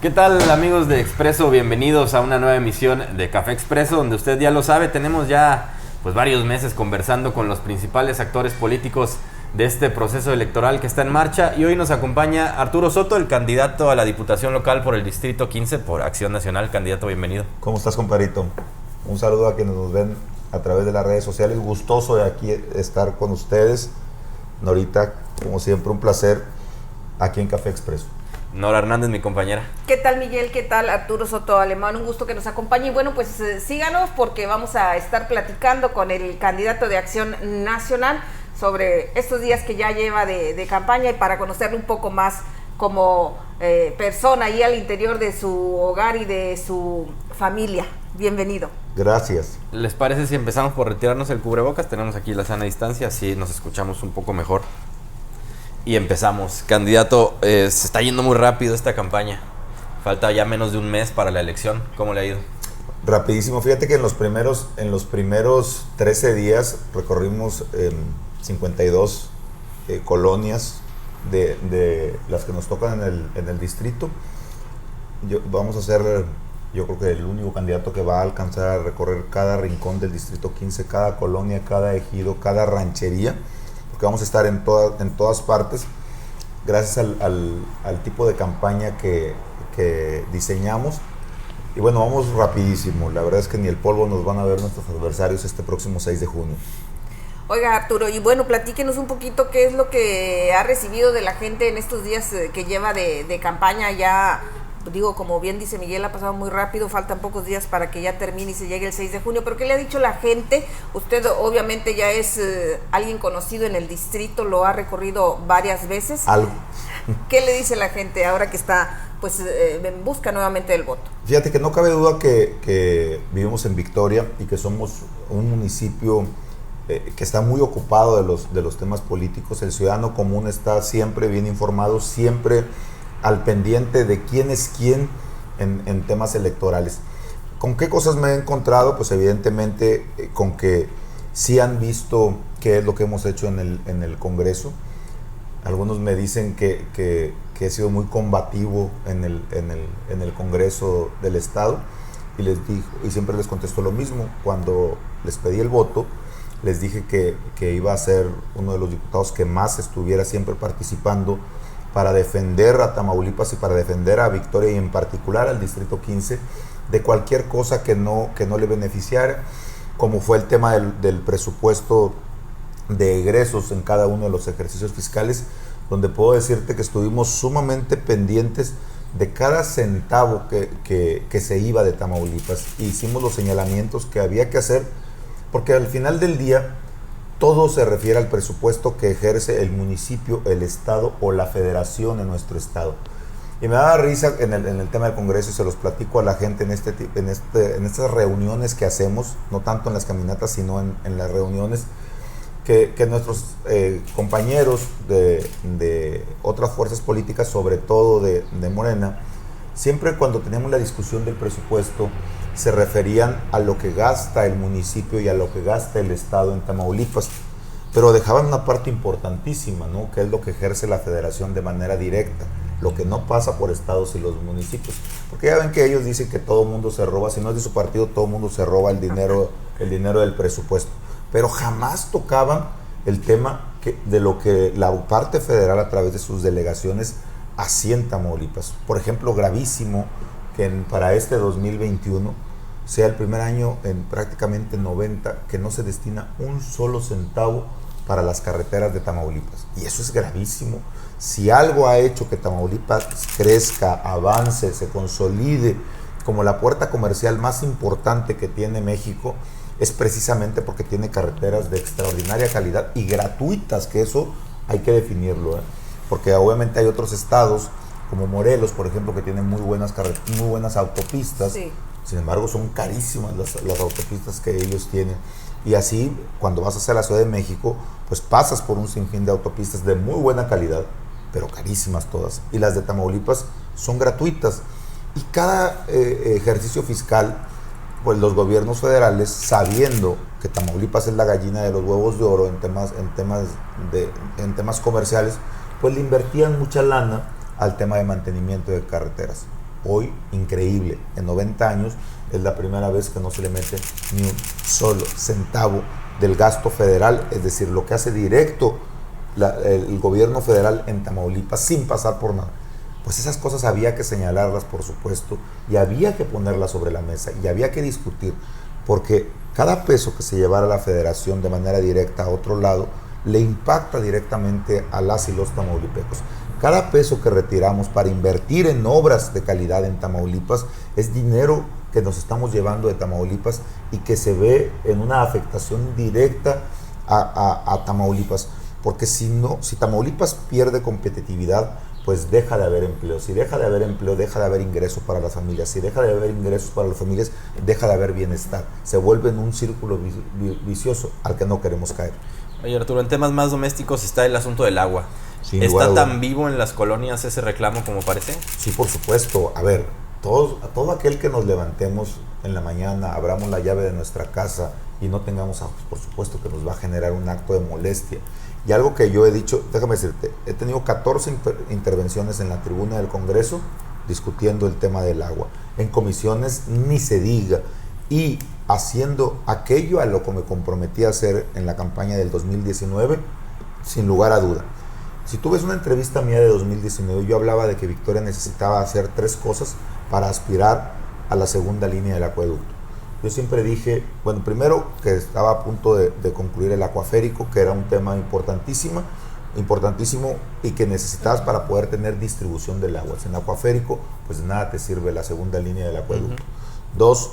¿Qué tal, amigos de Expreso? Bienvenidos a una nueva emisión de Café Expreso, donde usted ya lo sabe, tenemos ya varios meses conversando con los principales actores políticos de este proceso electoral que está en marcha, y hoy nos acompaña Arturo Soto, el candidato a la Diputación Local por el Distrito 15 por Acción Nacional. Candidato, bienvenido. ¿Cómo estás, compadrito? Un saludo a quienes nos ven a través de las redes sociales. Gustoso de aquí estar con ustedes. Norita, como siempre, un placer aquí en Café Expreso. Nora Hernández, mi compañera. ¿Qué tal, Miguel? ¿Qué tal, Arturo Soto Alemán? Un gusto que nos acompañe. Y bueno, pues síganos porque vamos a estar platicando con el candidato de Acción Nacional sobre estos días que ya lleva de campaña, y para conocerlo un poco más como persona y al interior de su hogar y de su familia. Bienvenido. Gracias. ¿Les parece si empezamos por retirarnos el cubrebocas? Tenemos aquí la sana distancia, así nos escuchamos un poco mejor. Y empezamos. Candidato, se está yendo muy rápido esta campaña. Falta ya menos de un mes para la elección. ¿Cómo le ha ido? Rapidísimo. Fíjate que en los primeros 13 días recorrimos 52 colonias de las que nos tocan en el distrito. Vamos a ser, yo creo que el único candidato que va a alcanzar a recorrer cada rincón del distrito 15, cada colonia, cada ejido, cada ranchería, porque vamos a estar en todas partes, gracias al tipo de campaña que diseñamos. Y bueno, vamos rapidísimo. La verdad es que ni el polvo nos van a ver nuestros adversarios este próximo 6 de junio. Oiga, Arturo, y bueno, platíquenos un poquito qué es lo que ha recibido de la gente en estos días que lleva de campaña. Ya, digo, como bien dice Miguel, ha pasado muy rápido, faltan pocos días para que ya termine y se llegue el 6 de junio, pero ¿qué le ha dicho la gente? Usted obviamente ya es alguien conocido en el distrito, lo ha recorrido varias veces. Algo. ¿Qué le dice la gente ahora que está en busca nuevamente del voto? Fíjate que no cabe duda que vivimos en Victoria y que somos un municipio que está muy ocupado de los temas políticos. El ciudadano común está siempre bien informado, siempre al pendiente de quién es quién en temas electorales. ¿Con qué cosas me he encontrado? Pues evidentemente con que sí han visto qué es lo que hemos hecho en el Congreso. Algunos me dicen que he sido muy combativo en el Congreso del Estado, y siempre les contesto lo mismo. Cuando les pedí el voto, les dije que iba a ser uno de los diputados que más estuviera siempre participando para defender a Tamaulipas y para defender a Victoria, y en particular al Distrito 15, de cualquier cosa que no le beneficiara, como fue el tema del presupuesto de egresos en cada uno de los ejercicios fiscales, donde puedo decirte que estuvimos sumamente pendientes de cada centavo que se iba de Tamaulipas. Hicimos los señalamientos que había que hacer, porque al final del día todo se refiere al presupuesto que ejerce el municipio, el estado o la federación en nuestro estado. Y me da risa en el tema del Congreso, y se los platico a la gente en estas reuniones que hacemos, no tanto en las caminatas, sino en las reuniones, que nuestros compañeros de otras fuerzas políticas, sobre todo de Morena, siempre cuando teníamos la discusión del presupuesto, se referían a lo que gasta el municipio y a lo que gasta el estado en Tamaulipas, pero dejaban una parte importantísima, ¿no?, que es lo que ejerce la federación de manera directa, lo que no pasa por estados y los municipios, porque ya ven que ellos dicen que todo el mundo se roba, si no es de su partido, todo el mundo se roba el dinero del presupuesto, pero jamás tocaban el tema de lo que la parte federal a través de sus delegaciones hacía en Tamaulipas. Por ejemplo, gravísimo que para este 2021 sea el primer año en prácticamente 90 que no se destina un solo centavo para las carreteras de Tamaulipas. Y eso es gravísimo. Si algo ha hecho que Tamaulipas crezca, avance, se consolide como la puerta comercial más importante que tiene México, es precisamente porque tiene carreteras de extraordinaria calidad y gratuitas, que eso hay que definirlo, porque obviamente hay otros estados como Morelos, por ejemplo, que tienen muy buenas autopistas. Sí. Sin embargo, son carísimas las autopistas que ellos tienen. Y así, cuando vas hacia la Ciudad de México, pues pasas por un sinfín de autopistas de muy buena calidad, pero carísimas todas. Y las de Tamaulipas son gratuitas. Y cada ejercicio fiscal, pues los gobiernos federales, sabiendo que Tamaulipas es la gallina de los huevos de oro en temas comerciales, pues le invertían mucha lana al tema de mantenimiento de carreteras. Hoy, increíble, en 90 años es la primera vez que no se le mete ni un solo centavo del gasto federal, es decir, lo que hace directo el gobierno federal en Tamaulipas sin pasar por nada. Pues esas cosas había que señalarlas, por supuesto, y había que ponerlas sobre la mesa, y había que discutir, porque cada peso que se llevara a la federación de manera directa a otro lado, le impacta directamente a las y los tamaulipecos. Cada peso que retiramos para invertir en obras de calidad en Tamaulipas es dinero que nos estamos llevando de Tamaulipas y que se ve en una afectación directa a Tamaulipas. Porque si Tamaulipas pierde competitividad, pues deja de haber empleo. Si deja de haber empleo, deja de haber ingresos para las familias. Si deja de haber ingresos para las familias, deja de haber bienestar. Se vuelve en un círculo vicioso al que no queremos caer. Oye, Arturo, en temas más domésticos está el asunto del agua. ¿Está tan vivo en las colonias ese reclamo como parece? Sí, por supuesto. A ver, todo aquel que nos levantemos en la mañana, abramos la llave de nuestra casa y no tengamos agua, por supuesto que nos va a generar un acto de molestia. Y algo que yo he dicho, déjame decirte, he tenido 14 intervenciones en la tribuna del Congreso discutiendo el tema del agua. En comisiones ni se diga. Y haciendo aquello a lo que me comprometí a hacer en la campaña del 2019, sin lugar a duda. Si tú ves una entrevista mía de 2019, yo hablaba de que Victoria necesitaba hacer 3 cosas para aspirar a la segunda línea del acueducto. Yo siempre dije, bueno, primero que estaba a punto de concluir el acuaférico, que era un tema importantísimo y que necesitabas para poder tener distribución del agua. Sin acuaférico, pues nada te sirve la segunda línea del acueducto. 2,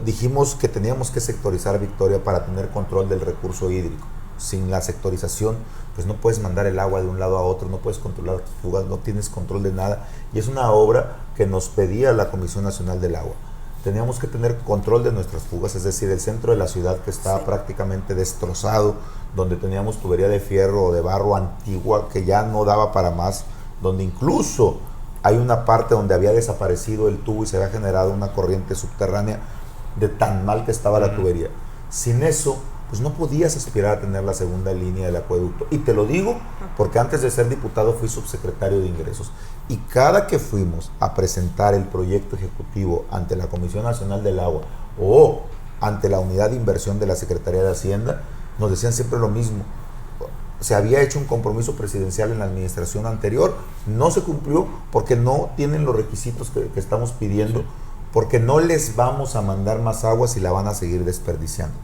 dijimos que teníamos que sectorizar Victoria para tener control del recurso hídrico. Sin la sectorización, pues no puedes mandar el agua de un lado a otro, no puedes controlar fugas, no tienes control de nada. Y es una obra que nos pedía la Comisión Nacional del Agua. Teníamos que tener control de nuestras fugas, es decir, el centro de la ciudad que estaba prácticamente destrozado, donde teníamos tubería de fierro o de barro antigua que ya no daba para más, donde incluso hay una parte donde había desaparecido el tubo y se había generado una corriente subterránea de tan mal que estaba la tubería. Sin eso, pues no podías aspirar a tener la segunda línea del acueducto. Y te lo digo porque antes de ser diputado fui subsecretario de Ingresos. Y cada que fuimos a presentar el proyecto ejecutivo ante la Comisión Nacional del Agua o ante la Unidad de Inversión de la Secretaría de Hacienda, nos decían siempre lo mismo. Se había hecho un compromiso presidencial en la administración anterior, no se cumplió porque no tienen los requisitos que estamos pidiendo, porque no les vamos a mandar más agua si la van a seguir desperdiciando.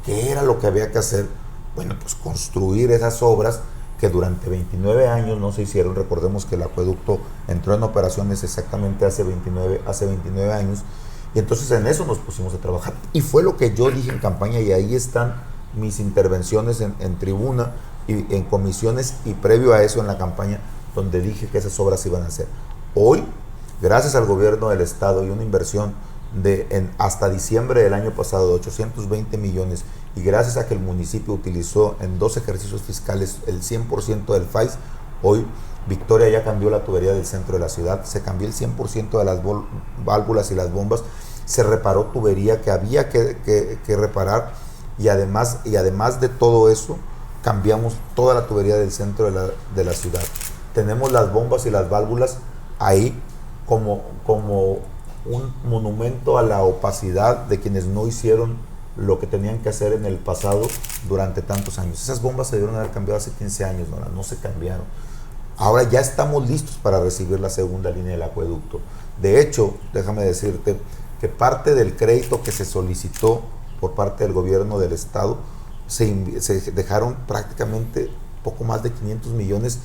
¿Qué era lo que había que hacer? Bueno, pues construir esas obras que durante 29 años no se hicieron. Recordemos que el acueducto entró en operaciones exactamente hace 29 años, y entonces en eso nos pusimos a trabajar. Y fue lo que yo dije en campaña, y ahí están mis intervenciones en tribuna y en comisiones, y previo a eso en la campaña, donde dije que esas obras se iban a hacer. Hoy, gracias al gobierno del estado y una inversión hasta diciembre del año pasado de 820 millones, y gracias a que el municipio utilizó en 2 ejercicios fiscales el 100% del FAIS, hoy Victoria ya cambió la tubería del centro de la ciudad, se cambió el 100% de las válvulas y las bombas, se reparó tubería que había que reparar, y además de todo eso, cambiamos toda la tubería del centro de la ciudad. Tenemos las bombas y las válvulas ahí como un monumento a la opacidad de quienes no hicieron lo que tenían que hacer en el pasado durante tantos años. Esas bombas se debieron haber cambiado hace 15 años, no se cambiaron. Ahora ya estamos listos para recibir la segunda línea del acueducto. De hecho, déjame decirte que parte del crédito que se solicitó por parte del gobierno del estado, se dejaron prácticamente poco más de 500 millones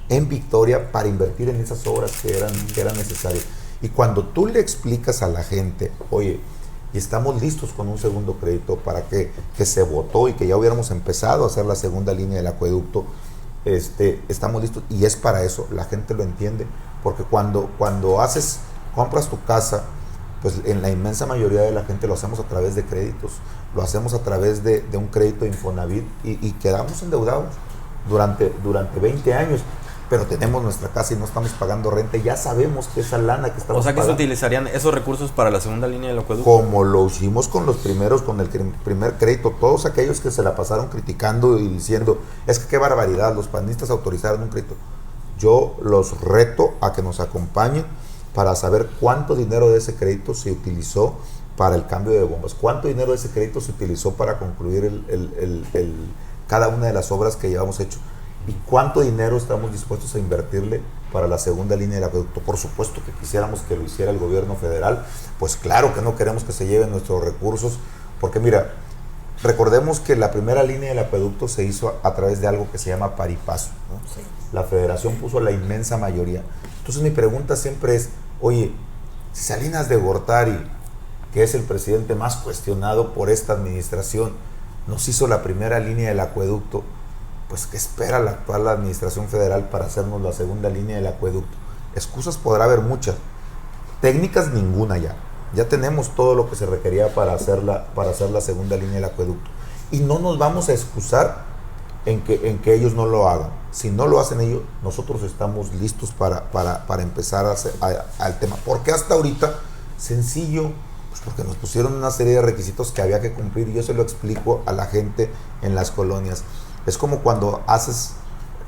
en Victoria para invertir en esas obras que eran necesarias. Y cuando tú le explicas a la gente, oye, y estamos listos con un segundo crédito para que se votó y que ya hubiéramos empezado a hacer la segunda línea del acueducto, estamos listos, y es para eso, la gente lo entiende, porque cuando compras tu casa, pues en la inmensa mayoría de la gente lo hacemos a través de créditos, lo hacemos a través de un crédito Infonavit, y quedamos endeudados durante 20 años. Pero tenemos nuestra casa y no estamos pagando renta, y ya sabemos que esa lana que estamos pagando. O sea, que se utilizarían esos recursos para la segunda línea del acueducto. Como lo hicimos con el primer crédito, todos aquellos que se la pasaron criticando y diciendo, es que qué barbaridad, los panistas autorizaron un crédito. Yo los reto a que nos acompañen para saber cuánto dinero de ese crédito se utilizó para el cambio de bombas, cuánto dinero de ese crédito se utilizó para concluir cada una de las obras que llevamos hecho y cuánto dinero estamos dispuestos a invertirle para la segunda línea del acueducto. Por supuesto que quisiéramos que lo hiciera el gobierno federal, pues claro que no queremos que se lleven nuestros recursos, porque mira, recordemos que la primera línea del acueducto se hizo a través de algo que se llama paripaso, ¿no? Sí. La federación puso la inmensa mayoría. Entonces mi pregunta siempre es, oye, si Salinas de Gortari, que es el presidente más cuestionado por esta administración, nos hizo la primera línea del acueducto, pues ¿qué espera la actual administración federal para hacernos la segunda línea del acueducto? Excusas podrá haber muchas, técnicas ninguna ya. Ya tenemos todo lo que se requería para hacer la segunda línea del acueducto. Y no nos vamos a excusar en que ellos no lo hagan. Si no lo hacen ellos, nosotros estamos listos para empezar al tema. ¿Por qué hasta ahorita? Sencillo, pues porque nos pusieron una serie de requisitos que había que cumplir y yo se lo explico a la gente en las colonias. Es como cuando haces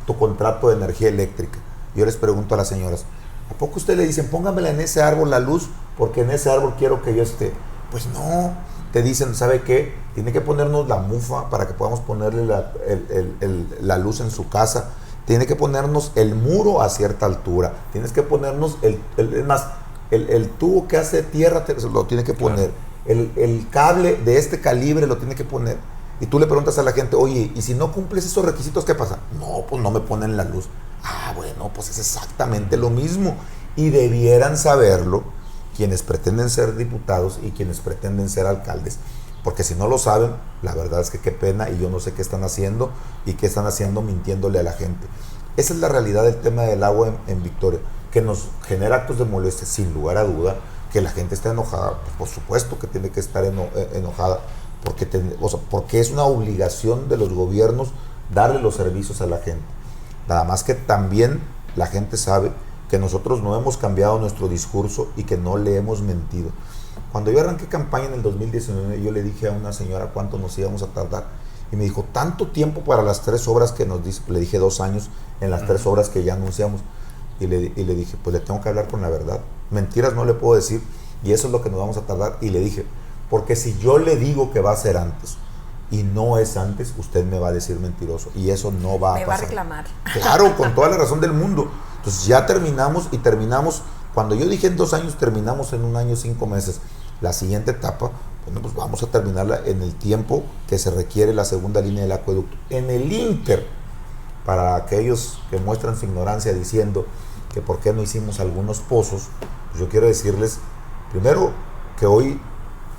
tu contrato de energía eléctrica. Yo les pregunto a las señoras, ¿a poco usted le dicen, póngamela en ese árbol la luz, porque en ese árbol quiero que yo esté? Pues no, te dicen, ¿sabe qué? Tiene que ponernos la mufa para que podamos ponerle la luz en su casa. Tiene que ponernos el muro a cierta altura. Tienes que ponernos el tubo que hace tierra, lo tiene que poner. El cable de este calibre lo tiene que poner. Y tú le preguntas a la gente, oye, ¿y si no cumples esos requisitos, qué pasa? No, pues no me ponen la luz. Ah, bueno, pues es exactamente lo mismo. Y debieran saberlo quienes pretenden ser diputados y quienes pretenden ser alcaldes. Porque si no lo saben, la verdad es que qué pena, y yo no sé qué están haciendo y qué están haciendo mintiéndole a la gente. Esa es la realidad del tema del agua en Victoria, que nos genera actos de molestia, sin lugar a duda, que la gente está enojada. Pues por supuesto que tiene que estar enojada, porque es una obligación de los gobiernos darle los servicios a la gente. Nada más que también la gente sabe que nosotros no hemos cambiado nuestro discurso y que no le hemos mentido. Cuando yo arranqué campaña en el 2019, yo le dije a una señora cuánto nos íbamos a tardar y me dijo, tanto tiempo para las 3 obras que nos dice. Le dije 2 años en las 3 obras que ya anunciamos y le dije, pues le tengo que hablar con la verdad, mentiras no le puedo decir y eso es lo que nos vamos a tardar. Y le dije, porque si yo le digo que va a ser antes y no es antes, usted me va a decir mentiroso y eso no va a pasar. Me va a reclamar. Claro, con toda la razón del mundo. Entonces ya terminamos, cuando yo dije en 2 años, terminamos en 1 año 5 meses. La siguiente etapa, bueno, pues vamos a terminarla en el tiempo que se requiere la segunda línea del acueducto. En el Inter, para aquellos que muestran su ignorancia diciendo que por qué no hicimos algunos pozos, pues yo quiero decirles, primero, que hoy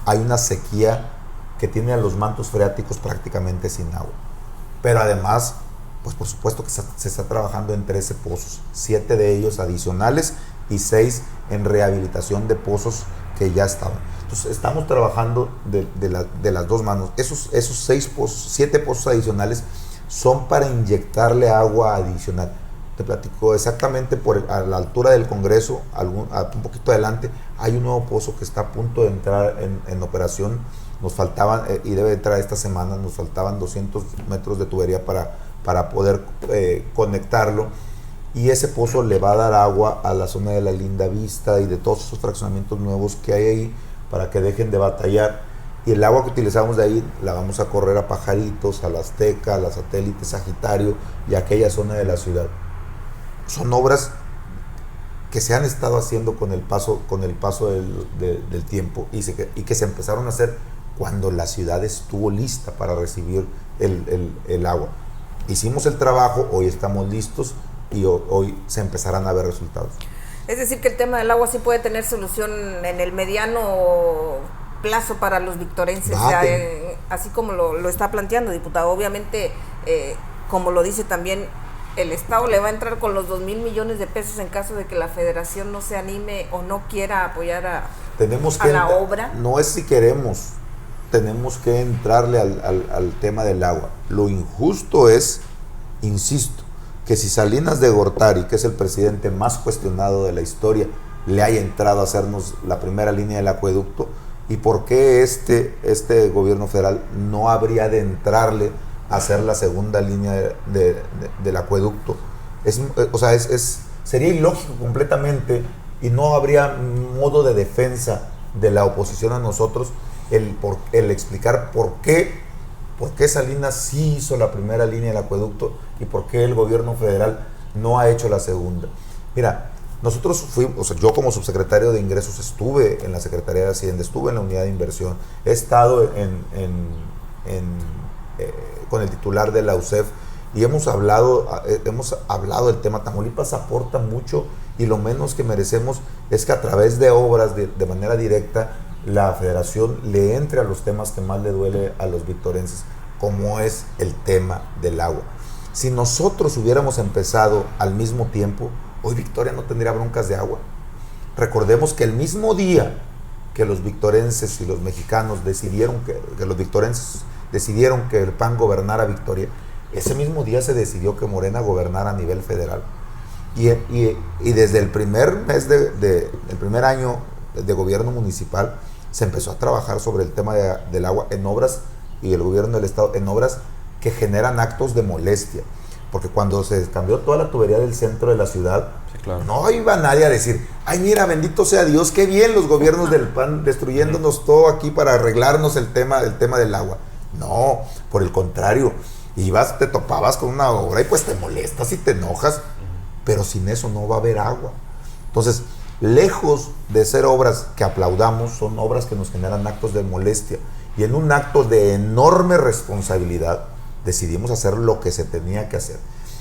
hay una sequía que tiene a los mantos freáticos prácticamente sin agua. Pero además, pues por supuesto que se está trabajando en 13 pozos, 7 de ellos adicionales y 6 en rehabilitación de pozos que ya estaban. Entonces estamos trabajando de las 2 manos. Esos 6 pozos, 7 pozos adicionales son para inyectarle agua adicional. Te platico exactamente a la altura del Congreso, un poquito adelante, hay un nuevo pozo que está a punto de entrar en operación. Nos faltaban, y debe entrar esta semana, nos faltaban 200 metros de tubería para poder conectarlo. Y ese pozo le va a dar agua a la zona de la Linda Vista y de todos esos fraccionamientos nuevos que hay ahí para que dejen de batallar. Y el agua que utilizamos de ahí la vamos a correr a Pajaritos, a La Azteca, a la Satélite, Sagitario y a aquella zona de la ciudad. Son obras que se han estado haciendo con el paso del tiempo y que se empezaron a hacer cuando la ciudad estuvo lista para recibir el agua. Hicimos el trabajo, hoy estamos listos y hoy se empezarán a ver resultados. Es decir, que el tema del agua sí puede tener solución en el mediano plazo para los victorenses, así como lo está planteando, diputado. Obviamente, como lo dice también, el Estado le va a entrar con los 2,000 millones de pesos en caso de que la Federación no se anime o no quiera apoyar a la obra. No es si queremos, tenemos que entrarle al tema del agua. Lo injusto es, insisto, que si Salinas de Gortari, que es el presidente más cuestionado de la historia, le haya entrado a hacernos la primera línea del acueducto, y por qué este gobierno federal no habría de entrarle a hacer la segunda línea del acueducto. Sería ilógico completamente y no habría modo de defensa de la oposición a nosotros el explicar por qué Salinas sí hizo la primera línea del acueducto y por qué el gobierno federal no ha hecho la segunda. Mira, nosotros fuimos, o sea, yo como subsecretario de Ingresos estuve en la Secretaría de Hacienda, estuve en la unidad de inversión, he estado con el titular de la UCEF y hemos hablado del tema. Tamaulipas aporta mucho y lo menos que merecemos es que a través de obras de manera directa la federación le entre a los temas que más le duele a los victorenses, como es el tema del agua. Si nosotros hubiéramos empezado al mismo tiempo, hoy Victoria no tendría broncas de agua. Recordemos que el mismo día que los victorenses y los mexicanos decidieron que los victorenses decidieron que el PAN gobernara Victoria, ese mismo día se decidió que Morena gobernara a nivel federal. Y desde el primer mes el primer año de gobierno municipal se empezó a trabajar sobre el tema del agua en obras, y el gobierno del estado en obras que generan actos de molestia, porque cuando se cambió toda la tubería del centro de la ciudad, sí, claro, no iba nadie a decir, ay mira, bendito sea Dios, qué bien los gobiernos del PAN destruyéndonos todo aquí para arreglarnos el tema del agua. No, por el contrario, ibas, te topabas con una obra y pues te molestas y te enojas, pero sin eso no va a haber agua. Entonces, lejos de ser obras que aplaudamos, son obras que nos generan actos de molestia, y en un acto de enorme responsabilidad decidimos hacer lo que se tenía que hacer.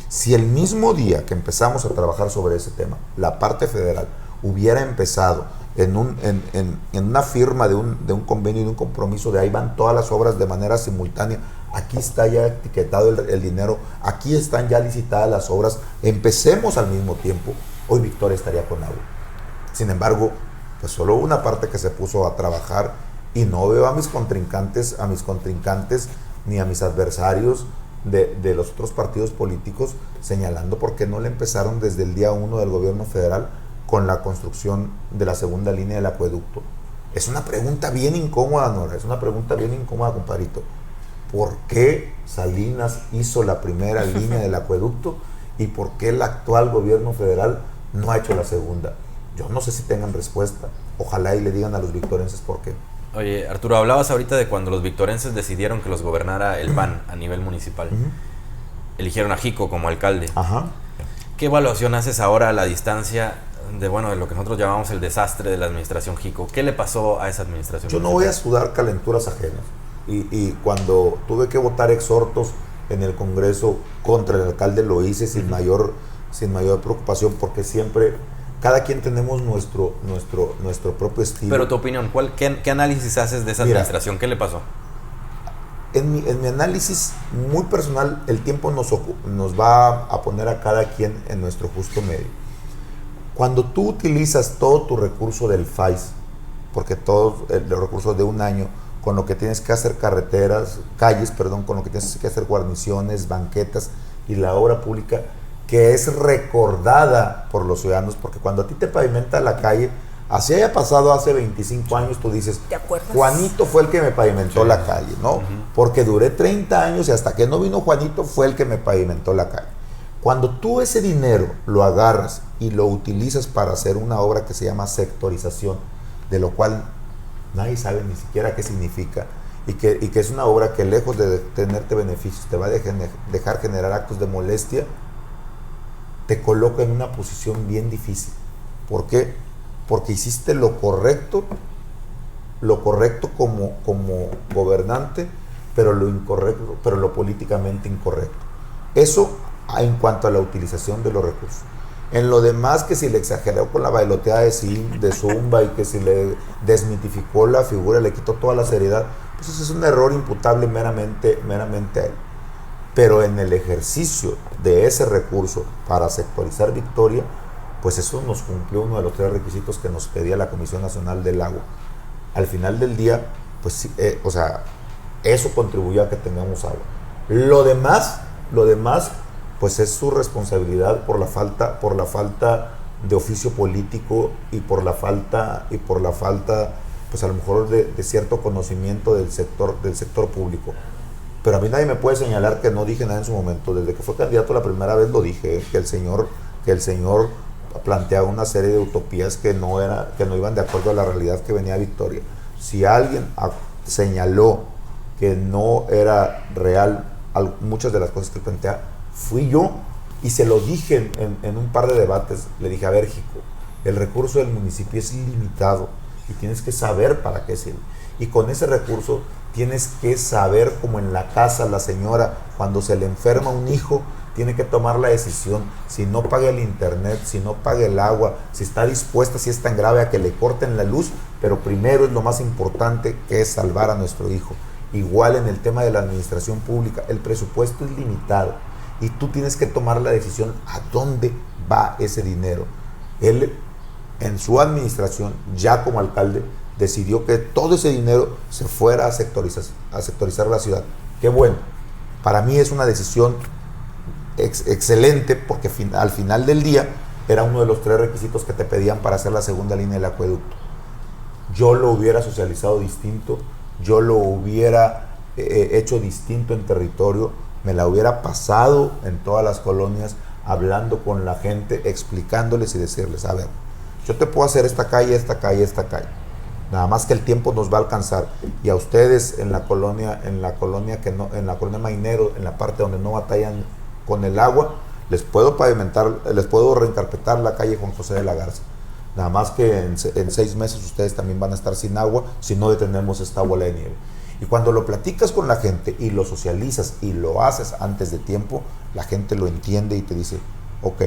Si el mismo día que empezamos a trabajar sobre ese tema, la parte federal hubiera empezado en una firma de un convenio y de un compromiso de ahí van todas las obras de manera simultánea, aquí está ya etiquetado el dinero, aquí están ya licitadas las obras, empecemos al mismo tiempo, hoy Victoria estaría con agua. Sin embargo, pues solo una parte que se puso a trabajar, y no veo a mis contrincantes ni a mis adversarios de los otros partidos políticos señalando por qué no le empezaron desde el día 1 del gobierno federal con la construcción de la segunda línea del acueducto. Es una pregunta bien incómoda, Nora, es una pregunta bien incómoda, compadrito. ¿Por qué Salinas hizo la primera línea del acueducto y por qué el actual gobierno federal no ha hecho la segunda? Yo no sé si tengan respuesta. Ojalá y le digan a los victorenses por qué. Oye, Arturo, hablabas ahorita de cuando los victorenses decidieron que los gobernara el PAN a nivel municipal. Eligieron a Jico como alcalde. Ajá. ¿Qué evaluación haces ahora a la distancia de lo que nosotros llamamos el desastre de la administración Jico? ¿Qué le pasó a esa administración? Yo no voy a sudar calenturas ajenas. Y cuando tuve que votar exhortos en el Congreso contra el alcalde, lo hice sin mayor preocupación, porque siempre cada quien tenemos nuestro propio estilo. Pero tu opinión, ¿qué análisis haces de esa administración? ¿Qué le pasó? En mi análisis muy personal, el tiempo nos va a poner a cada quien en nuestro justo medio. Cuando tú utilizas todo tu recurso del FAIS, porque todos los recursos de un año, con lo que tienes que hacer calles, con lo que tienes que hacer guarniciones, banquetas y la obra pública, que es recordada por los ciudadanos, porque cuando a ti te pavimenta la calle, así haya pasado hace 25 años, tú dices, ¿te acuerdas? Juanito fue el que me pavimentó la calle, ¿no? Porque duré 30 años y hasta que no vino Juanito fue el que me pavimentó la calle. Cuando tú ese dinero lo agarras y lo utilizas para hacer una obra que se llama sectorización, de lo cual nadie sabe ni siquiera qué significa, y que es una obra que lejos de tenerte beneficios, te va a dejar generar actos de molestia, te coloca en una posición bien difícil. ¿Por qué? Porque hiciste lo correcto como gobernante, pero lo incorrecto, pero lo políticamente incorrecto. Eso en cuanto a la utilización de los recursos. En lo demás, que si le exageró con la bailoteada de Zumba y que si le desmitificó la figura, le quitó toda la seriedad, pues eso es un error imputable meramente a él. Pero en el ejercicio de ese recurso para sectorizar Victoria, pues eso nos cumplió uno de los 3 requisitos que nos pedía la Comisión Nacional del Agua. Al final del día, pues eso contribuyó a que tengamos agua. Lo demás, pues es su responsabilidad por la falta de oficio político y por la falta, pues a lo mejor de cierto conocimiento del sector público. Pero a mí nadie me puede señalar que no dije nada en su momento. Desde que fue candidato la primera vez lo dije, que el señor planteaba una serie de utopías que no iban de acuerdo a la realidad que venía Victoria. Si alguien señaló que no era real muchas de las cosas que plantea, fui yo, y se lo dije en un par de debates. Le dije: a ver, Jico, el recurso del municipio es ilimitado y tienes que saber para qué sirve, y con ese recurso tienes que saber, como en la casa la señora cuando se le enferma un hijo tiene que tomar la decisión, si no paga el internet, si no paga el agua, si está dispuesta, si es tan grave, a que le corten la luz, pero primero es lo más importante, que es salvar a nuestro hijo. Igual en el tema de la administración pública, el presupuesto es limitado y tú tienes que tomar la decisión a dónde va ese dinero. Él, en su administración, ya como alcalde, decidió que todo ese dinero se fuera a sectorizar la ciudad. Qué bueno. Para mí es una decisión excelente, porque al final del día era uno de los 3 requisitos que te pedían para hacer la segunda línea del acueducto. Yo lo hubiera socializado distinto, yo lo hubiera hecho distinto en territorio, me la hubiera pasado en todas las colonias, hablando con la gente, explicándoles y decirles: a ver, yo te puedo hacer esta calle, esta calle, esta calle, nada más que el tiempo nos va a alcanzar, y a ustedes en la colonia Mainero, en la parte donde no batallan con el agua, les puedo pavimentar, les puedo reencarpetar la calle Juan José de la Garza. Nada más que en 6 meses ustedes también van a estar sin agua si no detenemos esta bola de nieve. Y cuando lo platicas con la gente y lo socializas y lo haces antes de tiempo, la gente lo entiende y te dice: ok,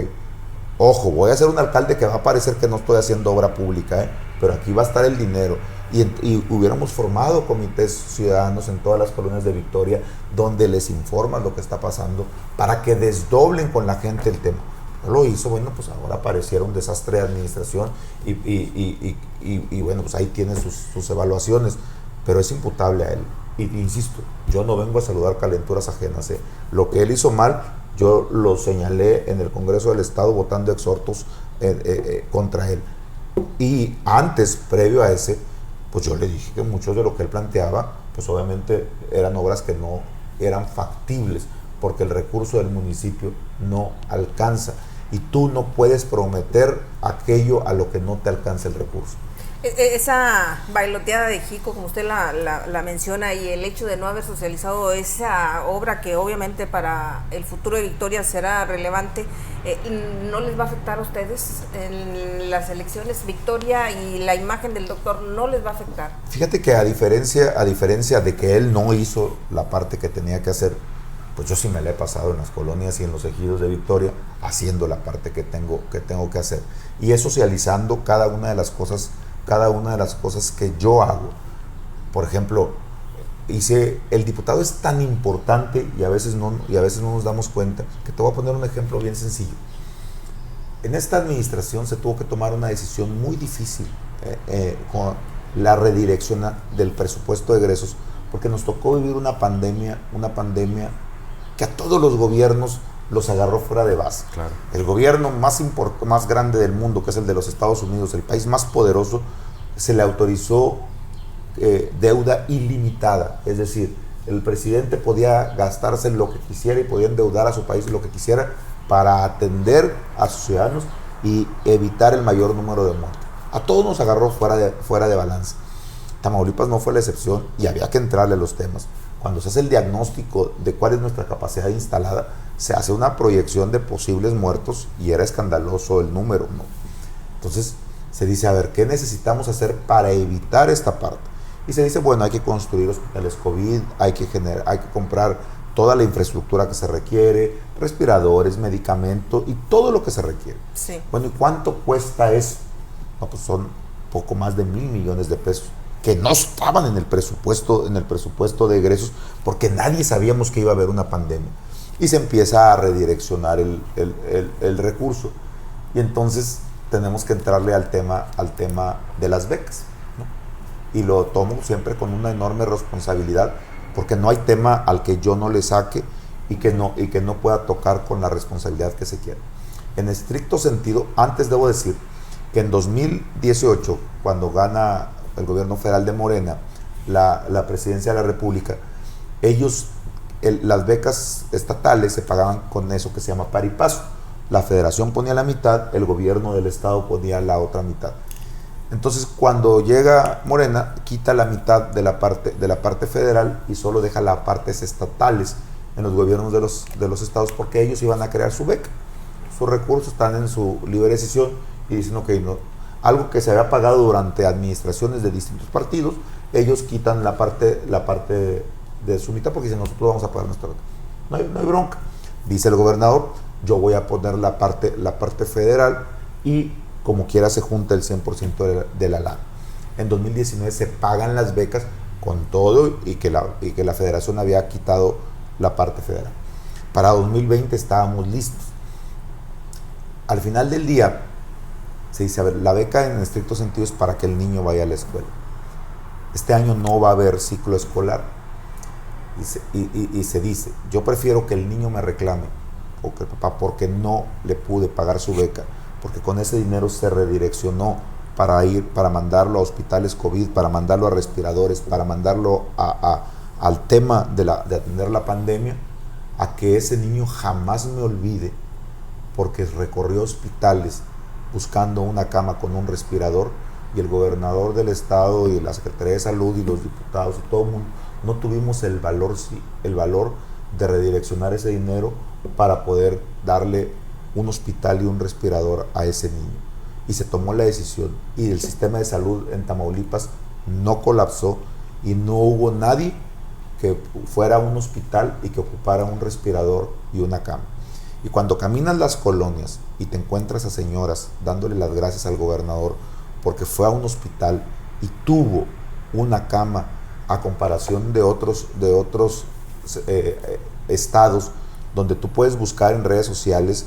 ojo, voy a ser un alcalde que va a parecer que no estoy haciendo obra pública, pero aquí va a estar el dinero. Y hubiéramos formado comités ciudadanos en todas las colonias de Victoria, donde les informan lo que está pasando, para que desdoblen con la gente el tema. No lo hizo. Bueno, pues ahora pareciera un desastre de administración, y bueno, pues ahí tiene sus evaluaciones, pero es imputable a él. Y insisto, yo no vengo a saludar calenturas ajenas. Lo que él hizo mal, yo lo señalé en el Congreso del Estado votando exhortos contra él. Y antes, previo a ese, pues yo le dije que muchos de lo que él planteaba, pues obviamente eran obras que no eran factibles, porque el recurso del municipio no alcanza, y tú no puedes prometer aquello a lo que no te alcanza el recurso. Esa bailoteada de Jico, como usted la menciona, y el hecho de no haber socializado esa obra, que obviamente para el futuro de Victoria será relevante, ¿no les va a afectar a ustedes en las elecciones? Victoria y la imagen del doctor, ¿no les va a afectar? Fíjate que a diferencia de que él no hizo la parte que tenía que hacer, pues yo sí me la he pasado en las colonias y en los ejidos de Victoria haciendo la parte que tengo que hacer, y es socializando cada una de las cosas que yo hago. Por ejemplo, el diputado es tan importante, y a veces no nos damos cuenta, que te voy a poner un ejemplo bien sencillo. En esta administración se tuvo que tomar una decisión muy difícil con la redirección del presupuesto de egresos, porque nos tocó vivir una pandemia que a todos los gobiernos los agarró fuera de base. Claro. El gobierno más grande del mundo, que es el de los Estados Unidos, el país más poderoso, se le autorizó deuda ilimitada. Es decir, el presidente podía gastarse lo que quisiera y podía endeudar a su país lo que quisiera para atender a sus ciudadanos y evitar el mayor número de muertes. A todos nos agarró fuera de balance. Tamaulipas no fue la excepción, y había que entrarle a los temas. Cuando se hace el diagnóstico de cuál es nuestra capacidad instalada, se hace una proyección de posibles muertos, y era escandaloso el número, ¿no? Entonces se dice: a ver, ¿qué necesitamos hacer para evitar esta parte? Y se dice: bueno, hay que construir hospitales COVID, hay que comprar toda la infraestructura que se requiere, respiradores, medicamentos y todo lo que se requiere. Sí. Bueno, ¿y cuánto cuesta eso? No, pues son poco más de 1,000 millones de pesos, que no estaban en el presupuesto de egresos, porque nadie sabíamos que iba a haber una pandemia. Y se empieza a redireccionar el recurso. Y entonces tenemos que entrarle al tema de las becas, ¿no? Y lo tomo siempre con una enorme responsabilidad, porque no hay tema al que yo no le saque y que no pueda tocar con la responsabilidad que se quiera. En estricto sentido, antes debo decir que en 2018, cuando gana el gobierno federal de Morena la presidencia de la República, las becas estatales se pagaban con eso que se llama par y paso. la federación ponía la mitad, el gobierno del estado ponía la otra mitad. Entonces, cuando llega Morena, quita la mitad de la parte federal y solo deja las partes estatales en los gobiernos de los estados, porque ellos iban a crear su beca. Sus recursos están en su libre decisión y dicen, ok, no, algo que se había pagado durante administraciones de distintos partidos, ellos quitan la parte de su mitad porque dicen, nosotros vamos a pagar nuestra beca. No hay bronca. Dice el gobernador, yo voy a poner la parte federal y como quiera se junta el 100% de la lana. En 2019 se pagan las becas con todo y que la federación había quitado la parte federal. Para 2020 estábamos listos. Al final del día se dice, a ver, la beca en estricto sentido es para que el niño vaya a la escuela. Este año no va a haber ciclo escolar y se dice, yo prefiero que el niño me reclame o que el papá porque no le pude pagar su beca, porque con ese dinero se redireccionó para mandarlo a hospitales COVID, para mandarlo a respiradores, para mandarlo al tema de atender la pandemia, a que ese niño jamás me olvide, porque recorrió hospitales buscando una cama con un respirador, y el gobernador del estado y la Secretaría de Salud y los diputados y todo el mundo no tuvimos el valor de redireccionar ese dinero para poder darle un hospital y un respirador a ese niño. Y se tomó la decisión y el sistema de salud en Tamaulipas no colapsó y no hubo nadie que fuera a un hospital y que ocupara un respirador y una cama. Y cuando caminas las colonias y te encuentras a señoras dándole las gracias al gobernador porque fue a un hospital y tuvo una cama a comparación de otros estados donde tú puedes buscar en redes sociales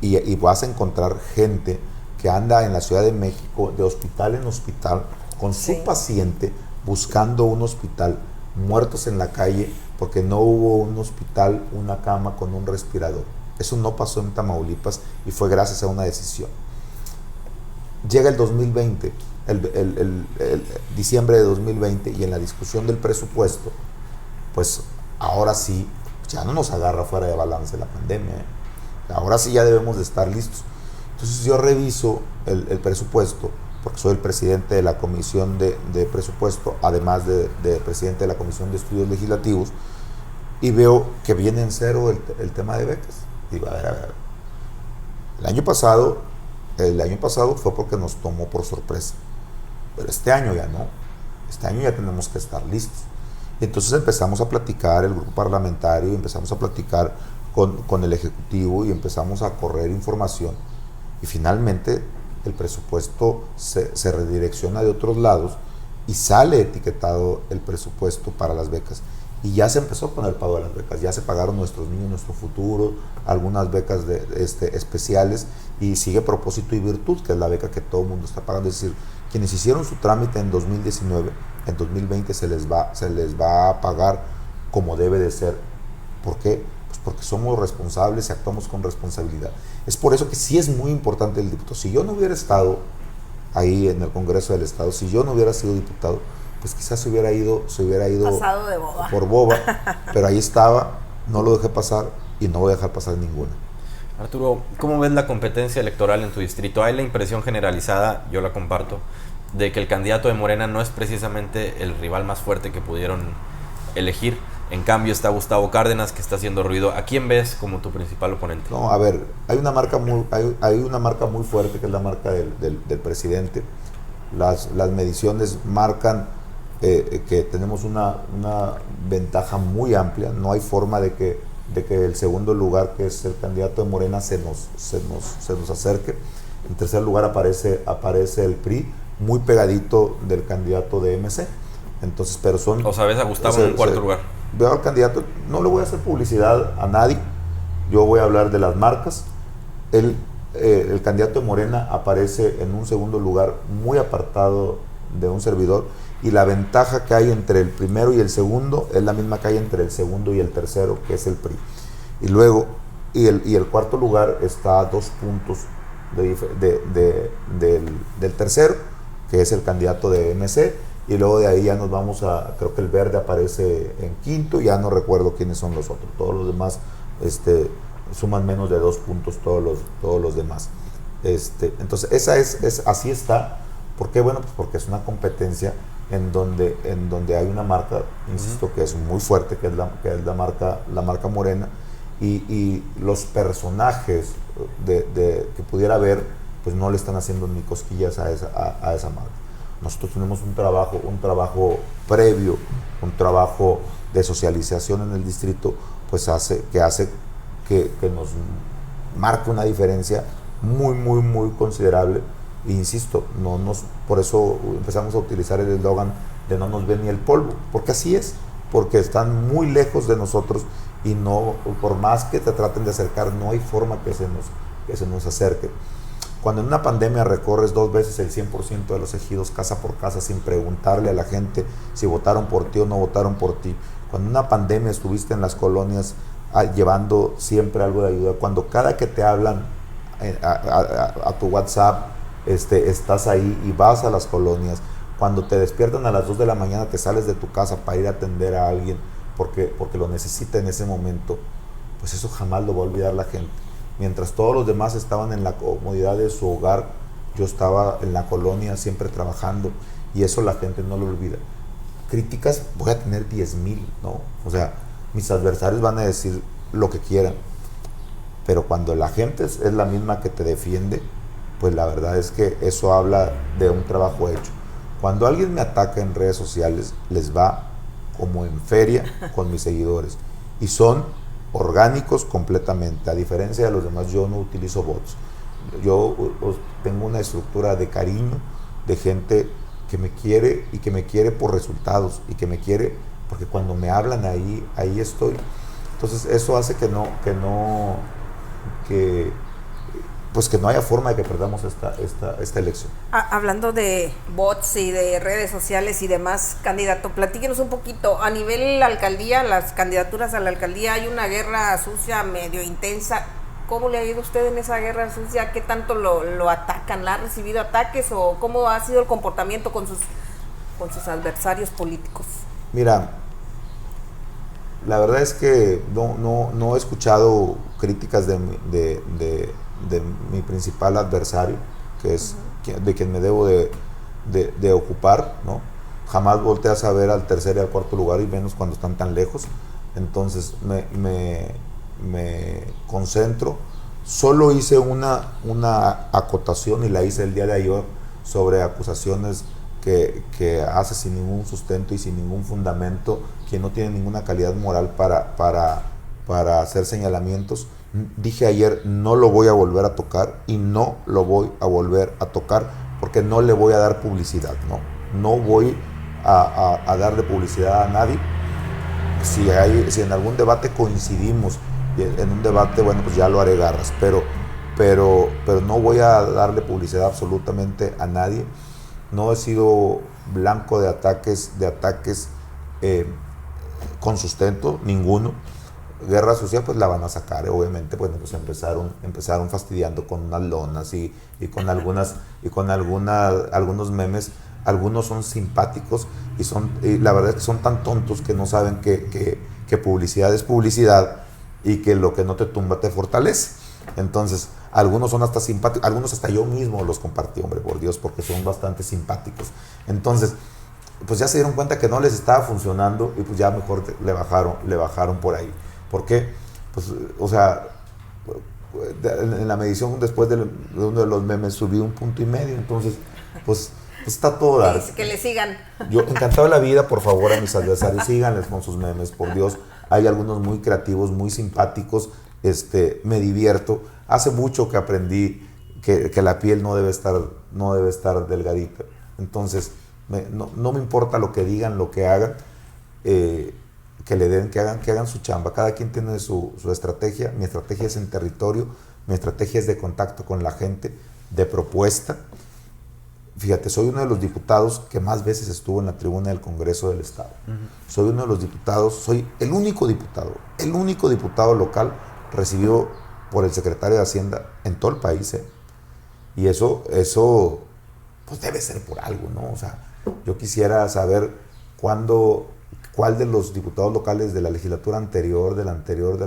y vas a encontrar gente que anda en la Ciudad de México de hospital en hospital con su paciente buscando un hospital, muertos en la calle porque no hubo un hospital, una cama con un respirador. Eso no pasó en Tamaulipas y fue gracias a una decisión. Llega el 2020, el diciembre de 2020, y en la discusión del presupuesto, pues ahora sí, ya no nos agarra fuera de balance la pandemia, ¿eh? Ahora sí ya debemos de estar listos. Entonces yo reviso el presupuesto, porque soy el presidente de la comisión de presupuesto, además de presidente de la comisión de estudios legislativos, y veo que viene en cero el tema de becas. Digo, a ver. El año pasado fue porque nos tomó por sorpresa, pero este año ya no. Este año ya tenemos que estar listos. Y entonces empezamos a platicar, el grupo parlamentario, empezamos a platicar con el Ejecutivo y empezamos a correr información. Y finalmente el presupuesto se redirecciona de otros lados y sale etiquetado el presupuesto para las becas. Y ya se empezó con el pago de las becas, ya se pagaron nuestros niños, nuestro futuro, algunas becas especiales, y sigue Propósito y Virtud, que es la beca que todo el mundo está pagando. Es decir, quienes hicieron su trámite en 2019, en 2020 se les va a pagar como debe de ser. ¿Por qué? Pues porque somos responsables y actuamos con responsabilidad. Es por eso que sí es muy importante el diputado. Si yo no hubiera estado ahí en el Congreso del Estado, si yo no hubiera sido diputado, pues quizás se hubiera ido pasado de boba. Por boba, pero ahí estaba, no lo dejé pasar y no voy a dejar pasar ninguna. Arturo, ¿cómo ves la competencia electoral en tu distrito? Hay la impresión generalizada, yo la comparto, de que el candidato de Morena no es precisamente el rival más fuerte que pudieron elegir. En cambio está Gustavo Cárdenas, que está haciendo ruido. ¿A quién ves como tu principal oponente? No, a ver, hay una marca muy fuerte, que es la marca del presidente. Las mediciones marcan que tenemos una ventaja muy amplia. No hay forma de que el segundo lugar, que es el candidato de Morena, se nos acerque. En tercer lugar aparece el PRI, muy pegadito del candidato de MC. Entonces, pero son... O sea, ves a Gustavo en cuarto lugar. Veo al candidato, no le voy a hacer publicidad a nadie, yo voy a hablar de las marcas. El candidato de Morena aparece en un segundo lugar, muy apartado de un servidor, y la ventaja que hay entre el primero y el segundo es la misma que hay entre el segundo y el tercero, que es el PRI. Y luego, el cuarto lugar está a 2 puntos del tercero, que es el candidato de MC, y luego de ahí ya nos vamos creo que el verde aparece en quinto, ya no recuerdo quiénes son los otros, todos los demás suman menos de 2 puntos todos los demás. Entonces, así está. ¿Por qué? Bueno, pues porque es una competencia en donde hay una marca, insisto, que es muy fuerte, que es la marca Morena, y los personajes que pudiera haber, pues no le están haciendo ni cosquillas a esa marca. Nosotros tenemos un trabajo previo, un trabajo de socialización en el distrito, pues hace que nos marque una diferencia muy, muy, muy considerable. E insisto, por eso empezamos a utilizar el eslogan de no nos ve ni el polvo, porque así es, porque están muy lejos de nosotros y no, por más que te traten de acercar, no hay forma que se nos acerque. Cuando en una pandemia recorres 2 veces el 100% de los ejidos casa por casa sin preguntarle a la gente si votaron por ti o no votaron por ti, cuando en una pandemia estuviste en las colonias llevando siempre algo de ayuda, cuando cada que te hablan a tu WhatsApp estás ahí y vas a las colonias, cuando te despiertan a las 2 de la mañana te sales de tu casa para ir a atender a alguien porque lo necesita en ese momento, pues eso jamás lo va a olvidar la gente. Mientras todos los demás estaban en la comodidad de su hogar, yo estaba en la colonia siempre trabajando, y eso la gente no lo olvida. Críticas voy a tener 10,000, ¿no? O sea, mis adversarios van a decir lo que quieran, pero cuando la gente es la misma que te defiende, pues la verdad es que eso habla de un trabajo hecho. Cuando alguien me ataca en redes sociales, les va como en feria con mis seguidores, y son orgánicos completamente. A diferencia de los demás, yo no utilizo bots. Yo tengo una estructura de cariño, de gente que me quiere, y que me quiere por resultados, y que me quiere porque cuando me hablan ahí estoy. Entonces eso hace que no haya forma de que perdamos esta elección. Hablando de bots y de redes sociales y demás, candidato, platíquenos un poquito. A nivel alcaldía, las candidaturas a la alcaldía, hay una guerra sucia medio intensa. ¿Cómo le ha ido a usted en esa guerra sucia? ¿Qué tanto lo atacan? ¿La ha recibido ataques? ¿O cómo ha sido el comportamiento con sus adversarios políticos? Mira, la verdad es que no he escuchado críticas de mi principal adversario, que es de quien me debo de ocupar, ¿no? Jamás volteas a ver al tercer y al cuarto lugar, y menos cuando están tan lejos. Entonces me concentro. Solo hice una acotación, y la hice el día de ayer, sobre acusaciones que hace sin ningún sustento y sin ningún fundamento, que no tiene ninguna calidad moral para hacer señalamientos. Dije ayer, no lo voy a volver a tocar, y no lo voy a volver a tocar porque no le voy a dar publicidad, no voy a darle publicidad a nadie. Si en algún debate coincidimos, en un debate, bueno, pues ya lo haré garras, pero no voy a darle publicidad absolutamente a nadie. No he sido blanco de ataques con sustento, ninguno. Guerra sucia, pues la van a sacar, obviamente. Bueno, pues empezaron fastidiando con unas lonas y con algunos memes. Algunos son simpáticos y la verdad es que son tan tontos que no saben que publicidad es publicidad, y que lo que no te tumba te fortalece. Entonces, algunos son hasta simpáticos, algunos hasta yo mismo los compartí, hombre, por Dios, porque son bastante simpáticos. Entonces, pues ya se dieron cuenta que no les estaba funcionando, y pues ya mejor le bajaron por ahí. ¿Por qué? Pues, o sea, en la medición después de uno de los memes subí 1.5 puntos, entonces, pues está todo dar. Que le sigan. Yo, encantado de la vida, por favor, a mis adversarios, síganles con sus memes, por Dios. Hay algunos muy creativos, muy simpáticos, me divierto. Hace mucho que aprendí que la piel no debe estar delgadita. Entonces, no me importa lo que digan, lo que hagan, que le den, que hagan su chamba. Cada quien tiene su estrategia. Mi estrategia es en territorio, mi estrategia es de contacto con la gente, de propuesta. Fíjate, soy uno de los diputados que más veces estuvo en la tribuna del Congreso del Estado. Soy uno de los diputados, soy el único diputado local recibido por el secretario de Hacienda en todo el país, ¿eh? Y eso pues debe ser por algo, ¿no? O sea, yo quisiera saber cuál de los diputados locales de la legislatura anterior, de la anterior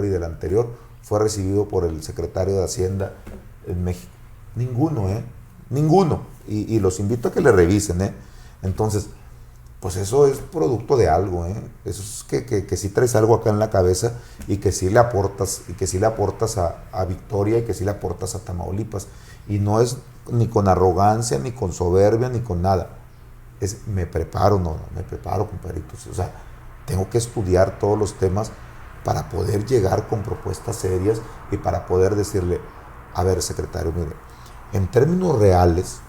y de la anterior fue recibido por el secretario de Hacienda en México? Ninguno, ninguno. Y los invito a que le revisen, Entonces, pues eso es producto de algo, Eso es que sí traes algo acá en la cabeza y que sí le aportas, a Victoria y que sí le aportas a Tamaulipas. Y no es ni con arrogancia, ni con soberbia, ni con nada. Me preparo, compadritos. O sea, tengo que estudiar todos los temas para poder llegar con propuestas serias y para poder decirle, a ver, secretario, mire, en términos reales,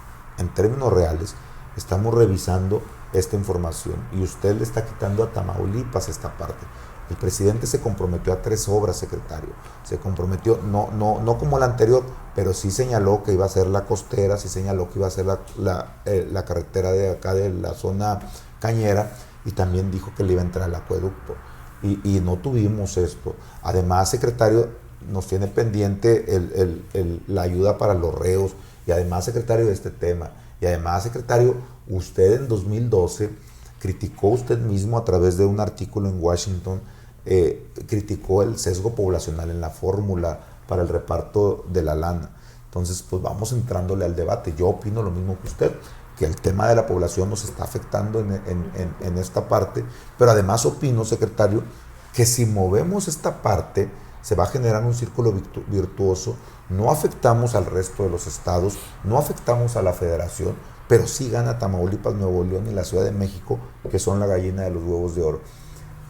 estamos revisando esta información y usted le está quitando a Tamaulipas esta parte. El presidente se comprometió a 3 obras, secretario. Se comprometió, no como la anterior, pero sí señaló que iba a ser la costera, sí señaló que iba a ser la carretera de acá de la zona cañera, y también dijo que le iba a entrar al acueducto. Y no tuvimos esto. Además, secretario, nos tiene pendiente la ayuda para los reos, y además, secretario, de este tema. Y además, secretario, usted en 2012 criticó usted mismo a través de un artículo en Washington, criticó el sesgo poblacional en la fórmula para el reparto de la lana. Entonces, pues vamos entrándole al debate. Yo opino lo mismo que usted, que el tema de la población nos está afectando en esta parte, pero además opino, secretario, que si movemos esta parte, se va a generar un círculo virtuoso, no afectamos al resto de los estados, no afectamos a la federación, pero sí gana Tamaulipas, Nuevo León y la Ciudad de México, que son la gallina de los huevos de oro.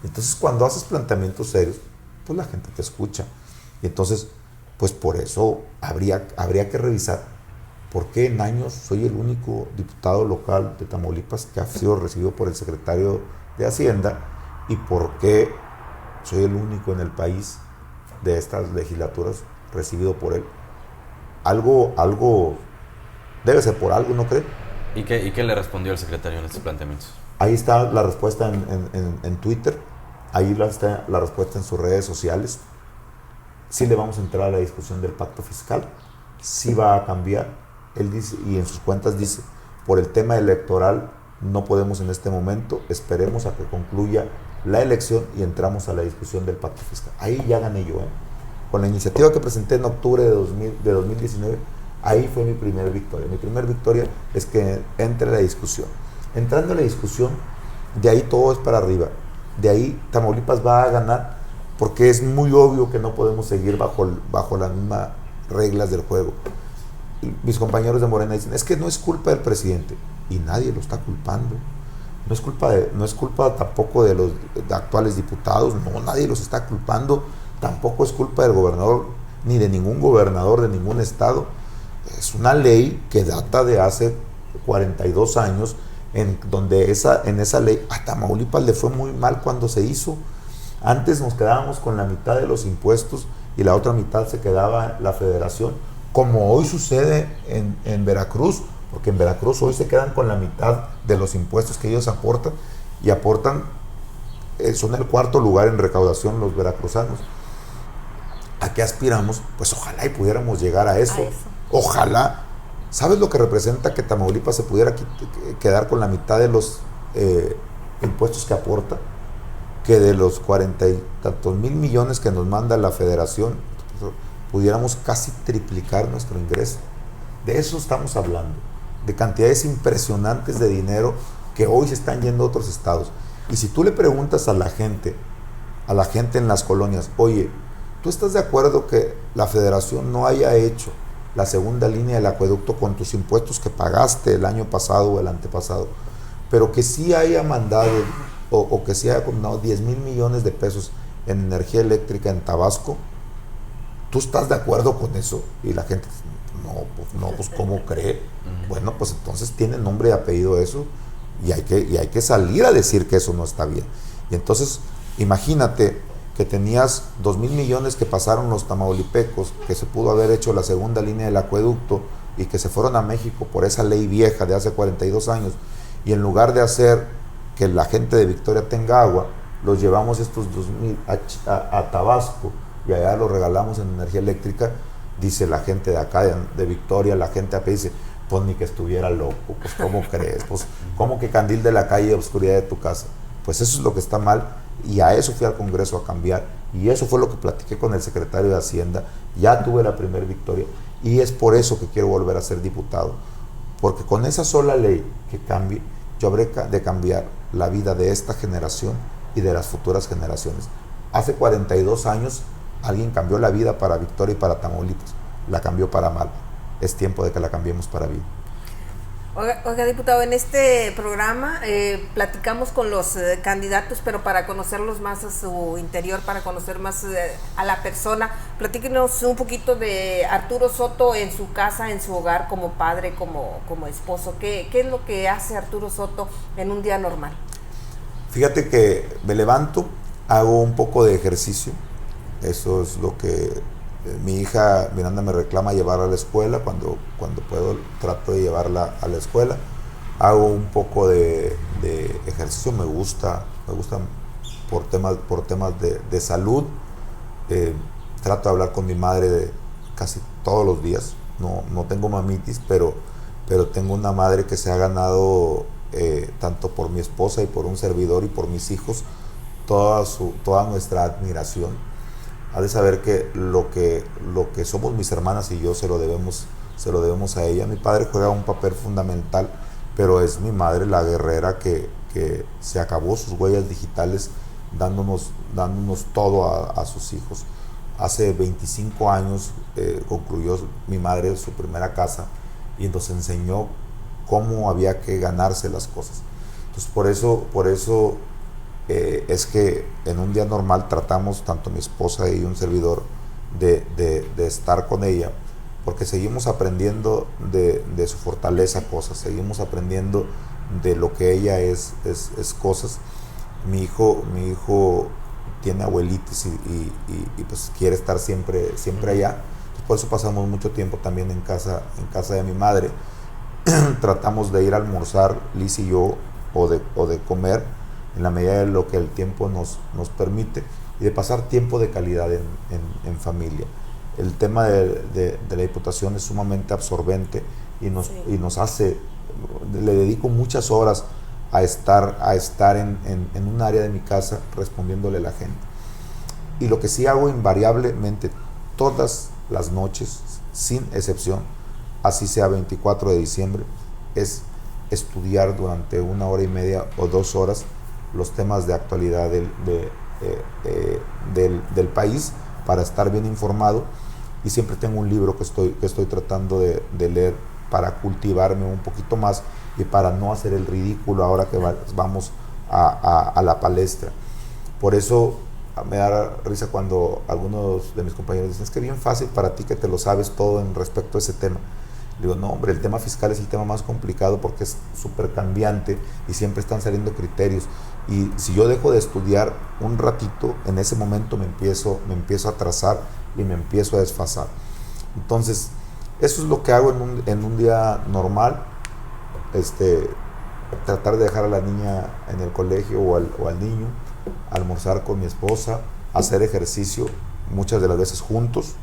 Entonces, cuando haces planteamientos serios, pues la gente te escucha. Y entonces, pues por eso habría que revisar por qué en años soy el único diputado local de Tamaulipas que ha sido recibido por el secretario de Hacienda, y por qué soy el único en el país de estas legislaturas recibido por él. Algo debe ser por algo, ¿no cree? ¿Y qué le respondió el secretario en estos planteamientos? Ahí está la respuesta en Twitter, ahí está la respuesta en sus redes sociales. Sí le vamos a entrar a la discusión del pacto fiscal, sí va a cambiar. Él dice, y en sus cuentas dice, por el tema electoral no podemos en este momento, esperemos a que concluya la elección y entramos a la discusión del pacto fiscal. Ahí ya gané yo, Con la iniciativa que presenté en octubre de 2019, ahí fue mi primera victoria. Mi primera victoria es que entre la discusión. Entrando a la discusión, de ahí todo es para arriba. De ahí Tamaulipas va a ganar, porque es muy obvio que no podemos seguir bajo las mismas reglas del juego. Y mis compañeros de Morena dicen, es que no es culpa del presidente, y nadie lo está culpando. No es culpa tampoco de los actuales diputados, no, nadie los está culpando. Tampoco es culpa del gobernador, ni de ningún gobernador de ningún estado. Es una ley que data de hace 42 años, en esa ley a Tamaulipas le fue muy mal cuando se hizo. Antes nos quedábamos con la mitad de los impuestos y la otra mitad se quedaba la federación, como hoy sucede en Veracruz, porque en Veracruz hoy se quedan con la mitad de los impuestos que ellos aportan, y son el 4º lugar en recaudación los veracruzanos. ¿A qué aspiramos? Pues ojalá y pudiéramos llegar a eso. Ojalá. ¿Sabes lo que representa que Tamaulipas se pudiera quedar con la mitad de los impuestos que aporta? Que de los 40 y tantos mil millones que nos manda la federación, pudiéramos casi triplicar nuestro ingreso. De eso estamos hablando, de cantidades impresionantes de dinero que hoy se están yendo a otros estados. Y si tú le preguntas a la gente en las colonias, oye, ¿tú estás de acuerdo que la federación no haya hecho la segunda línea del acueducto con tus impuestos que pagaste el año pasado o el antepasado, pero que sí haya mandado o que sí haya condenado 10,000 millones de pesos en energía eléctrica en Tabasco? ¿Tú estás de acuerdo con eso? Y la gente, pues ¿cómo cree? Bueno, pues entonces tiene nombre y apellido eso, y hay que salir a decir que eso no está bien. Y entonces, imagínate que tenías 2,000 millones que pasaron los tamaulipecos, que se pudo haber hecho la segunda línea del acueducto y que se fueron a México por esa ley vieja de hace 42 años, y en lugar de hacer que la gente de Victoria tenga agua, los llevamos estos 2,000 a Tabasco y allá los regalamos en energía eléctrica. Dice la gente de acá, de Victoria, la gente acá dice, pues ni que estuviera loco, pues ¿cómo crees? Pues ¿cómo que candil de la calle y obscuridad de tu casa? Pues eso es lo que está mal, y a eso fui al Congreso a cambiar, Y eso fue lo que platiqué con el secretario de Hacienda. Ya tuve la primera victoria y es por eso que quiero volver a ser diputado. Porque con esa sola ley que cambie, yo habré de cambiar la vida de esta generación y de las futuras generaciones. Hace 42 años alguien cambió la vida para Victoria y para Tamaulipas. La cambió para mal. Es tiempo de que la cambiemos para bien. Oiga, diputado, en este programa platicamos con los candidatos, pero para conocerlos más a su interior, para conocer más a la persona. Platíquenos un poquito de Arturo Soto en su casa, en su hogar, como padre, como esposo. ¿Qué es lo que hace Arturo Soto en un día normal? Fíjate que me levanto, hago un poco de ejercicio. Eso es lo que mi hija Miranda me reclama llevar a la escuela. Cuando puedo trato de llevarla a la escuela. Hago un poco de ejercicio, me gusta por temas de salud. Trato de hablar con mi madre casi todos los días. No tengo mamitis, pero tengo una madre que se ha ganado tanto por mi esposa y por un servidor y por mis hijos toda nuestra admiración. Ha de saber que lo que somos mis hermanas y yo se lo debemos a ella. Mi padre juega un papel fundamental, pero es mi madre la guerrera que se acabó sus huellas digitales dándonos todo a sus hijos. Hace 25 años concluyó mi madre su primera casa y nos enseñó cómo había que ganarse las cosas. Entonces por eso es que en un día normal tratamos, tanto mi esposa y un servidor, de estar con ella, porque seguimos aprendiendo de su fortaleza cosas, seguimos aprendiendo de lo que ella es cosas. Mi hijo tiene abuelitis y pues quiere estar siempre allá. Por eso pasamos mucho tiempo también en casa de mi madre. Tratamos de ir a almorzar, Liz y yo, o de comer en la medida de lo que el tiempo nos permite, y de pasar tiempo de calidad en familia. El tema de la diputación es sumamente absorbente y nos hace, le dedico muchas horas a estar en un área de mi casa respondiéndole a la gente. Y lo que sí hago invariablemente todas las noches, sin excepción, así sea 24 de diciembre, es estudiar durante 1 hora y media o 2 horas los temas de actualidad del país para estar bien informado, y siempre tengo un libro que estoy tratando de leer para cultivarme un poquito más y para no hacer el ridículo ahora que vamos a la palestra. Por eso me da risa cuando algunos de mis compañeros dicen: es que bien fácil para ti que te lo sabes todo en respecto a ese tema. Digo, no, hombre, el tema fiscal es el tema más complicado porque es súper cambiante y siempre están saliendo criterios. Y si yo dejo de estudiar un ratito, en ese momento me empiezo a atrasar y me empiezo a desfasar. Entonces, eso es lo que hago en un día normal. Tratar de dejar a la niña en el colegio o al niño, almorzar con mi esposa, hacer ejercicio, muchas de las veces juntos,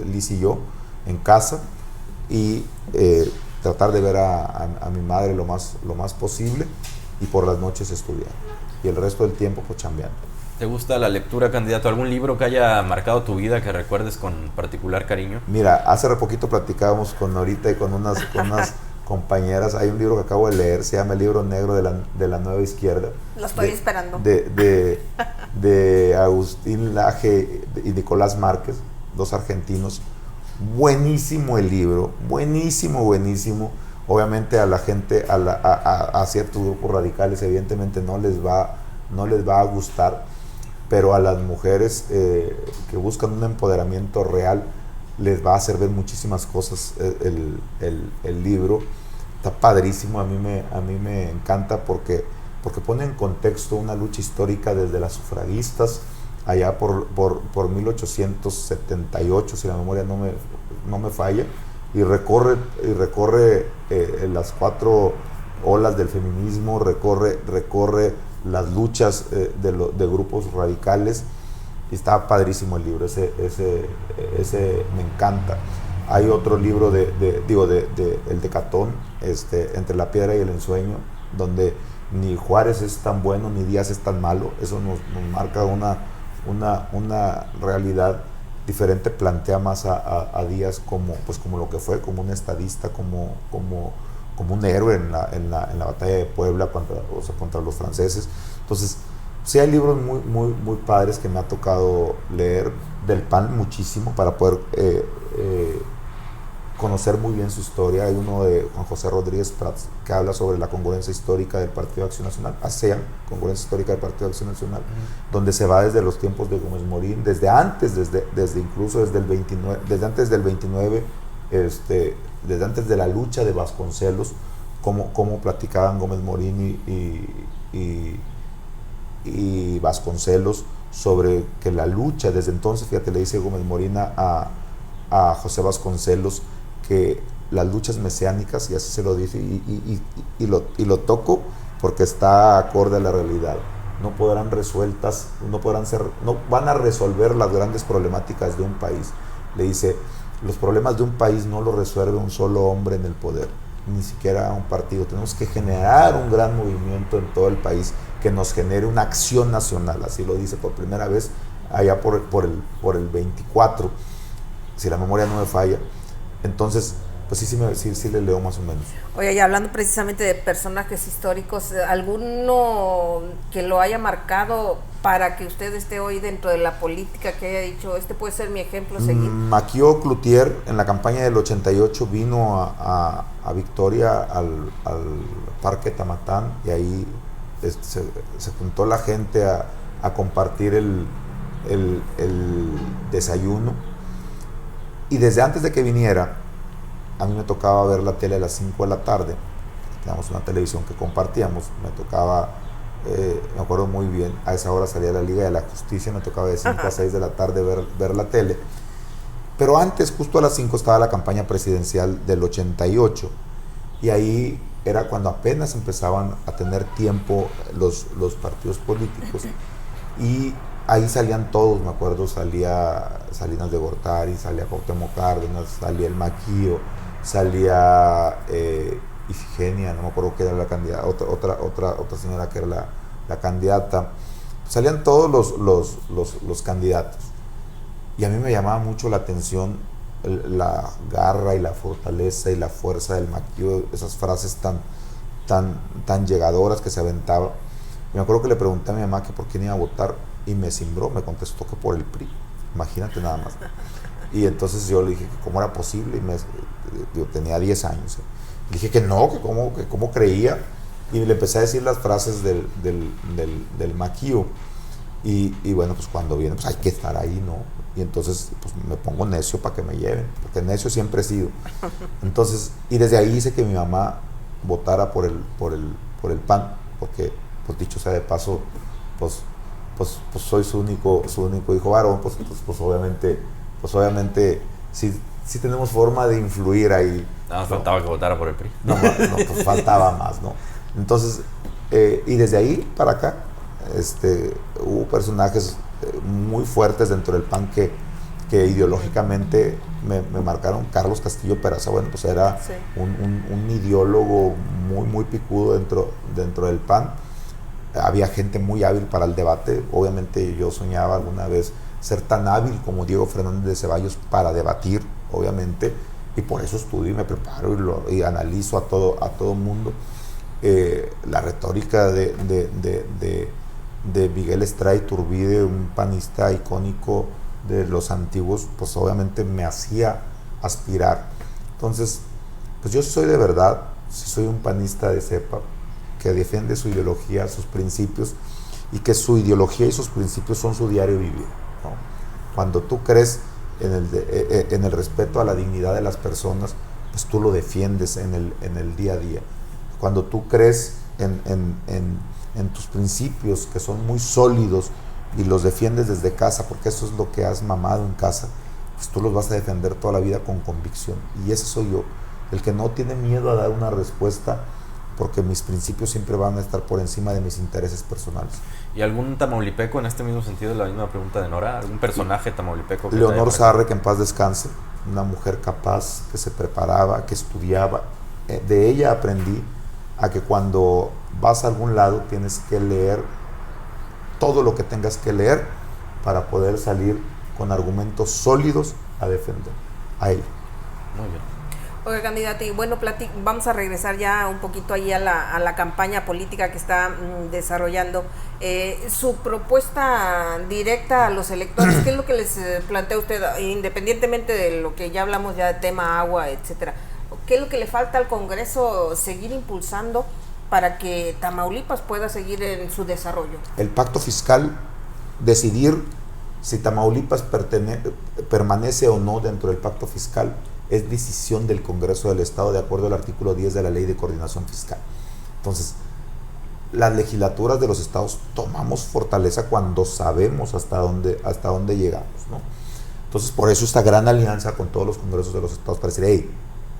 Liz y yo, en casa, y tratar de ver a mi madre lo más posible, y por las noches estudiar, y el resto del tiempo pues chambeando. ¿Te gusta la lectura, candidato? ¿Algún libro que haya marcado tu vida que recuerdes con particular cariño? Mira, hace poquito platicábamos con Norita y con unas compañeras. Hay un libro que acabo de leer, se llama El Libro Negro de la Nueva Izquierda. Lo estoy esperando. De Agustín Laje y Nicolás Márquez, 2 argentinos. Buenísimo el libro, buenísimo. Obviamente a la gente, a ciertos grupos radicales, evidentemente no les va a gustar, pero a las mujeres que buscan un empoderamiento real les va a hacer ver muchísimas cosas. El libro está padrísimo, a mí me encanta porque pone en contexto una lucha histórica desde las sufragistas allá por 1878, si la memoria no me falla, y recorre las 4 olas del feminismo, recorre las luchas de grupos radicales, y está padrísimo el libro, ese me encanta. Hay otro libro el de Catón, Entre la piedra y el ensueño, donde ni Juárez es tan bueno ni Díaz es tan malo. Eso nos marca una realidad diferente, plantea más a Díaz como, pues como lo que fue, como un estadista, como un héroe en la batalla de Puebla contra los franceses. Entonces, sí hay libros muy padres que me ha tocado leer del PAN muchísimo para poder conocer muy bien su historia. Hay uno de Juan José Rodríguez Prats que habla sobre la congruencia histórica del Partido de Acción Nacional, ASEAN, congruencia histórica del Partido de Acción Nacional, donde se va desde los tiempos de Gómez Morín, desde antes del 29, desde antes de la lucha de Vasconcelos, cómo platicaban Gómez Morín y Vasconcelos sobre que la lucha desde entonces, fíjate, le dice Gómez Morín a José Vasconcelos que las luchas mesiánicas, y así se lo dice, y lo toco porque está acorde a la realidad, no van a resolver las grandes problemáticas de un país. Le dice, los problemas de un país no los resuelve un solo hombre en el poder, ni siquiera un partido. Tenemos que generar un gran movimiento en todo el país que nos genere una acción nacional. Así lo dice por primera vez allá por el 24, si la memoria no me falla. Entonces, pues sí le leo más o menos. Oye, y hablando precisamente de personajes históricos, ¿alguno que lo haya marcado para que usted esté hoy dentro de la política, que haya dicho, este puede ser mi ejemplo a seguir? Maquio Cloutier, en la campaña del 88, vino a Victoria al Parque Tamatán, y ahí se juntó la gente a compartir el desayuno. Y desde antes de que viniera, a mí me tocaba ver la tele a las 5 de la tarde. Teníamos una televisión que compartíamos. Me tocaba, me acuerdo muy bien, a esa hora salía la Liga de la Justicia, me tocaba de 5 a 6 de la tarde ver la tele. Pero antes, justo a las 5, estaba la campaña presidencial del 88. Y ahí era cuando apenas empezaban a tener tiempo los partidos políticos. Y ahí salían todos, me acuerdo, salía Salinas de Gortari, salía Cuauhtémoc Cárdenas, salía el Maquio, salía Ifigenia, no me acuerdo qué era la candidata, otra señora que era la candidata. Salían todos los candidatos. Y a mí me llamaba mucho la atención la garra y la fortaleza y la fuerza del Maquio, esas frases tan llegadoras que se aventaba. Y me acuerdo que le pregunté a mi mamá que por quién iba a votar, y me cimbró, me contestó que por el PRI. Imagínate nada más. Y entonces yo le dije que cómo era posible, y yo tenía 10 años. Le dije que no, que cómo creía, y le empecé a decir las frases del Maquio. Y bueno, pues cuando viene, pues hay que estar ahí, ¿no? Y entonces pues me pongo necio para que me lleven, porque necio siempre he sido. Entonces, y desde ahí hice que mi mamá votara por el PAN, porque, pues dicho sea de paso, pues soy su único hijo varón, pues obviamente sí tenemos forma de influir ahí. Nada más faltaba que votara por el PRI. No, pues faltaba más, ¿no? Entonces, y desde ahí para acá, hubo personajes muy fuertes dentro del PAN que ideológicamente me marcaron. Carlos Castillo Peraza, bueno, pues era sí, un ideólogo muy picudo dentro del PAN. Había gente muy hábil para el debate. Obviamente yo soñaba alguna vez ser tan hábil como Diego Fernández de Ceballos para debatir, obviamente, y por eso estudio y me preparo y analizo a todo mundo. La retórica de Miguel Estrada Iturbide, un panista icónico de los antiguos, pues obviamente me hacía aspirar. Entonces, pues yo soy de verdad, si soy un panista de cepa, que defiende su ideología, sus principios, y que su ideología y sus principios son su diario vivir, ¿no? Cuando tú crees en el respeto a la dignidad de las personas, pues tú lo defiendes en el día a día. Cuando tú crees en tus principios, que son muy sólidos, y los defiendes desde casa, porque eso es lo que has mamado en casa, pues tú los vas a defender toda la vida con convicción. Y ese soy yo, el que no tiene miedo a dar una respuesta, porque mis principios siempre van a estar por encima de mis intereses personales. ¿Y algún tamaulipeco en este mismo sentido, la misma pregunta de Nora? ¿Algún personaje tamaulipeco? Leonor Sarre, que en paz descanse, una mujer capaz, que se preparaba, que estudiaba. De ella aprendí a que cuando vas a algún lado tienes que leer todo lo que tengas que leer para poder salir con argumentos sólidos a defender a él. Muy bien. Oiga, candidato, y bueno, vamos a regresar ya un poquito ahí a la campaña política que está desarrollando. Su propuesta directa a los electores, ¿qué es lo que les plantea usted, independientemente de lo que ya hablamos ya de tema agua, etcétera? ¿Qué es lo que le falta al Congreso seguir impulsando para que Tamaulipas pueda seguir en su desarrollo? El pacto fiscal, decidir si Tamaulipas permanece o no dentro del pacto fiscal, es decisión del Congreso del Estado de acuerdo al artículo 10 de la Ley de Coordinación Fiscal. Entonces, las legislaturas de los estados tomamos fortaleza cuando sabemos hasta dónde llegamos, ¿no? Entonces, por eso esta gran alianza con todos los congresos de los estados para decir, hey,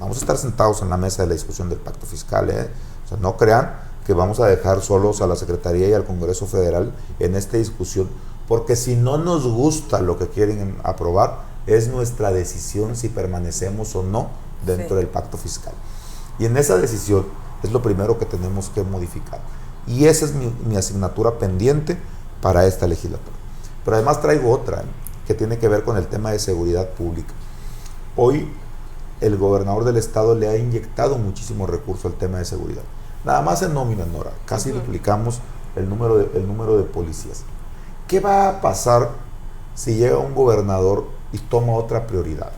vamos a estar sentados en la mesa de la discusión del pacto fiscal, O sea, no crean que vamos a dejar solos a la Secretaría y al Congreso Federal en esta discusión, porque si no nos gusta lo que quieren aprobar, es nuestra decisión si permanecemos o no dentro del pacto fiscal. Y en esa decisión es lo primero que tenemos que modificar. Y esa es mi asignatura pendiente para esta legislatura. Pero además traigo otra, que tiene que ver con el tema de seguridad pública. Hoy el gobernador del estado le ha inyectado muchísimo recurso al tema de seguridad. Nada más en nómina, Nora, casi duplicamos el número de policías. ¿Qué va a pasar si llega un gobernador y toma otra prioridad?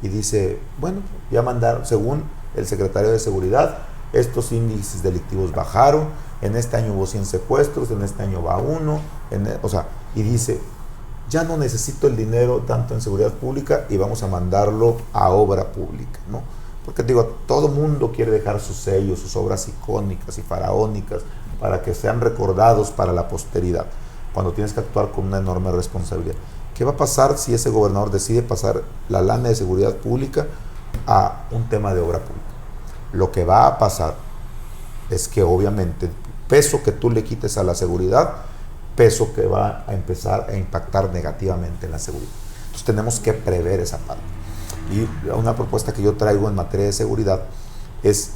Y dice, bueno, ya mandaron, según el secretario de Seguridad, estos índices delictivos bajaron, en este año hubo 100 secuestros, en este año va 1, y dice, ya no necesito el dinero tanto en seguridad pública y vamos a mandarlo a obra pública, ¿no? Porque todo mundo quiere dejar sus sellos, sus obras icónicas y faraónicas para que sean recordados para la posteridad, cuando tienes que actuar con una enorme responsabilidad. ¿Qué va a pasar si ese gobernador decide pasar la lana de seguridad pública a un tema de obra pública? Lo que va a pasar es que obviamente el peso que tú le quites a la seguridad, peso que va a empezar a impactar negativamente en la seguridad. Entonces tenemos que prever esa parte. Y una propuesta que yo traigo en materia de seguridad es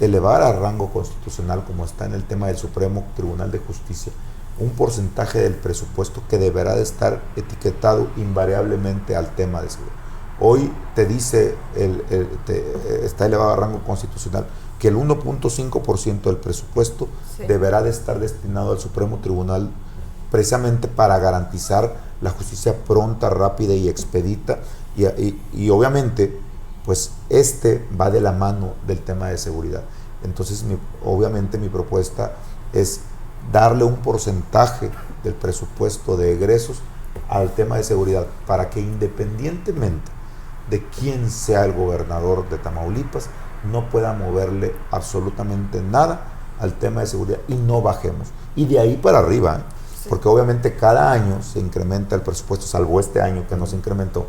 elevar a rango constitucional, como está en el tema del Supremo Tribunal de Justicia, un porcentaje del presupuesto que deberá de estar etiquetado invariablemente al tema de seguridad. Hoy te dice, está elevado a rango constitucional, que el 1.5% del presupuesto deberá de estar destinado al Supremo Tribunal precisamente para garantizar la justicia pronta, rápida y expedita, y obviamente pues va de la mano del tema de seguridad. Entonces obviamente mi propuesta es darle un porcentaje del presupuesto de egresos al tema de seguridad, para que independientemente de quién sea el gobernador de Tamaulipas, no pueda moverle absolutamente nada al tema de seguridad y no bajemos. Y de ahí para arriba, porque obviamente cada año se incrementa el presupuesto, salvo este año que no se incrementó,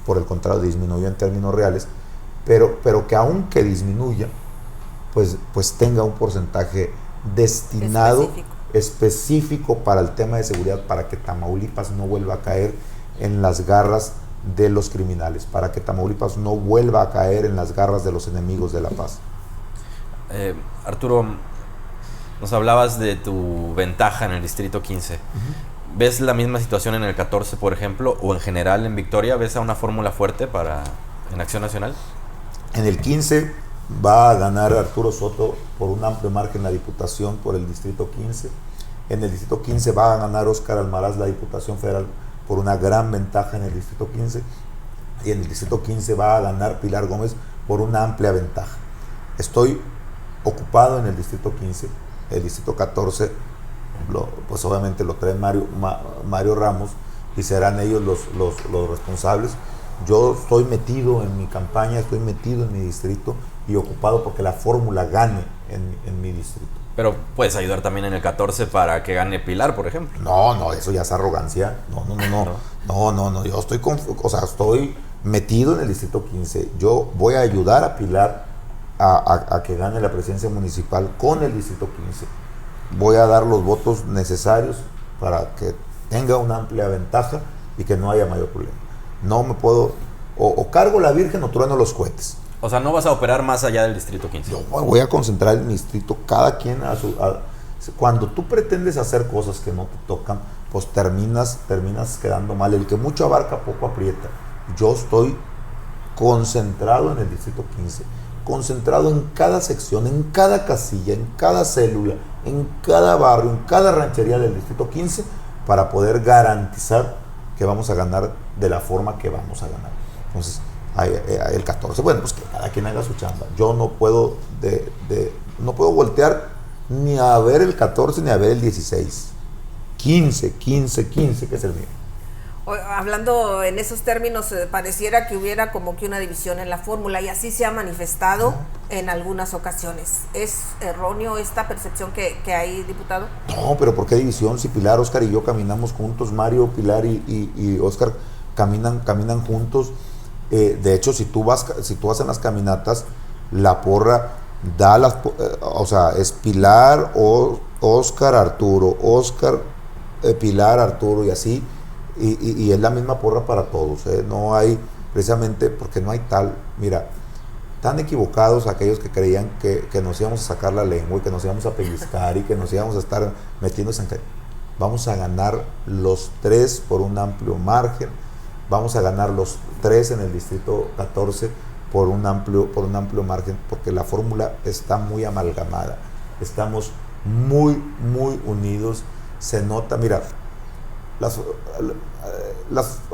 por el contrario disminuyó en términos reales, pero que aunque disminuya, pues tenga un porcentaje destinado específico para el tema de seguridad, para que Tamaulipas no vuelva a caer en las garras de los criminales, para que Tamaulipas no vuelva a caer en las garras de los enemigos de la paz. Arturo, nos hablabas de tu ventaja en el Distrito 15. ¿Ves la misma situación en el 14, por ejemplo, o en general en Victoria? ¿Ves a una fórmula fuerte en Acción Nacional? En el 15 va a ganar Arturo Soto por un amplio margen la Diputación por el Distrito 15. En el Distrito 15 va a ganar Óscar Almaraz la Diputación Federal por una gran ventaja en el Distrito 15. Y en el Distrito 15 va a ganar Pilar Gómez por una amplia ventaja. Estoy ocupado en el Distrito 15. El Distrito 14, pues obviamente lo trae Mario Ramos, y serán ellos los responsables. Yo estoy metido en mi campaña, estoy metido en mi distrito y ocupado porque la fórmula gane en mi distrito. Pero puedes ayudar también en el 14 para que gane Pilar, por ejemplo. No, eso ya es arrogancia. No. Yo estoy metido en el Distrito 15. Yo voy a ayudar a Pilar a que gane la presidencia municipal con el Distrito 15. Voy a dar los votos necesarios para que tenga una amplia ventaja y que no haya mayor problema. No me puedo, o cargo la Virgen o trueno los cohetes. O sea, no vas a operar más allá del Distrito 15. Yo voy a concentrar en mi distrito, cada quien Cuando tú pretendes hacer cosas que no te tocan, pues terminas quedando mal. El que mucho abarca, poco aprieta. Yo estoy concentrado en el Distrito 15, concentrado en cada sección, en cada casilla, en cada célula, en cada barrio, en cada ranchería del Distrito 15, para poder garantizar que vamos a ganar de la forma que vamos a ganar. Entonces, el 14, bueno, pues que cada quien haga su chamba. Yo no puedo no puedo voltear ni a ver el 14 ni a ver el 16. 15, que es el mío. Hablando en esos términos, pareciera que hubiera como que una división en la fórmula, y así se ha manifestado en algunas ocasiones. ¿Es erróneo esta percepción que hay, diputado? No, pero ¿por qué división? Si Pilar, Óscar y yo caminamos juntos, Mario, Pilar y Óscar caminan juntos. De hecho, si tú vas en las caminatas, la porra da o sea, es Pilar, Óscar, Arturo, Óscar, Pilar, Arturo, y así. Y es la misma porra para todos, no hay, precisamente porque no hay tal, mira, tan equivocados aquellos que creían que nos íbamos a sacar la lengua y que nos íbamos a pellizcar y que nos íbamos a estar metiéndose en... Vamos a ganar los 3 por un amplio margen, vamos a ganar los 3 en el Distrito 14 por un amplio margen, porque la fórmula está muy amalgamada, estamos muy unidos, se nota, mira,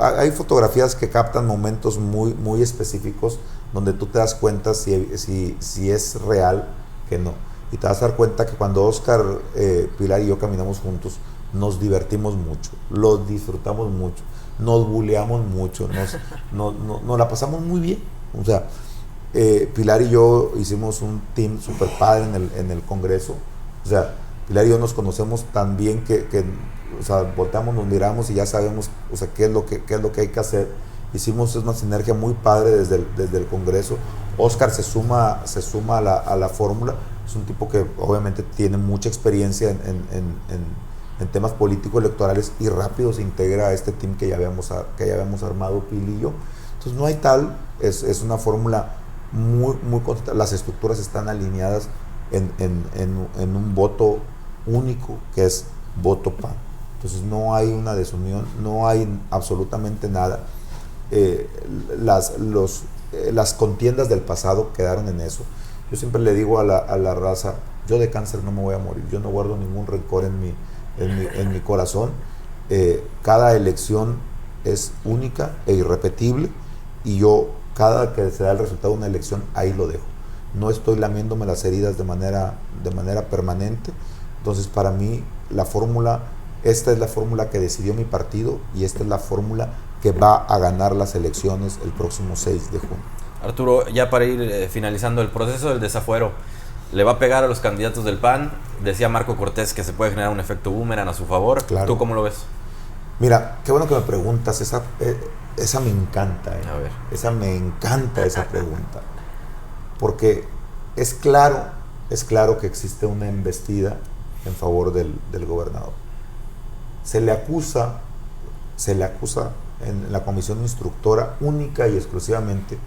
hay fotografías que captan momentos muy específicos donde tú te das cuenta si es real que no, y te vas a dar cuenta que cuando Óscar, Pilar y yo caminamos juntos, nos divertimos mucho, lo disfrutamos mucho, nos buleamos mucho, nos la pasamos muy bien. O sea, Pilar y yo hicimos un team super padre en el Congreso. O sea, Pilar y yo nos conocemos tan bien que o sea, volteamos, nos miramos y ya sabemos, o sea, qué es lo que hay que hacer. Hicimos una sinergia muy padre desde el Congreso. Óscar se suma a la fórmula. Es un tipo que obviamente tiene mucha experiencia en temas políticos electorales y rápido se integra a este team que ya habíamos armado Pili y yo. Entonces no hay tal, es una fórmula muy constante. Las estructuras están alineadas en un voto único, que es voto PAN. Entonces no hay una desunión, no hay absolutamente nada. Las contiendas del pasado quedaron en eso. Yo siempre le digo a la raza, yo de cáncer no me voy a morir, yo no guardo ningún rencor en mi corazón. Cada elección es única e irrepetible, y yo, cada que se da el resultado de una elección, ahí lo dejo. No estoy lamiéndome las heridas de manera permanente. Entonces, para mí, esta es la fórmula que decidió mi partido, y esta es la fórmula que va a ganar las elecciones el próximo 6 de junio. Arturo, ya para ir finalizando el proceso del desafuero, ¿le va a pegar a los candidatos del PAN? Decía Marco Cortés que se puede generar un efecto boomerang a su favor. Claro. ¿Tú cómo lo ves? Mira, qué bueno que me preguntas, esa me encanta. A ver. Esa me encanta, esa pregunta. Porque es claro que existe una embestida en favor del gobernador. Se le acusa en la comisión instructora única y exclusivamente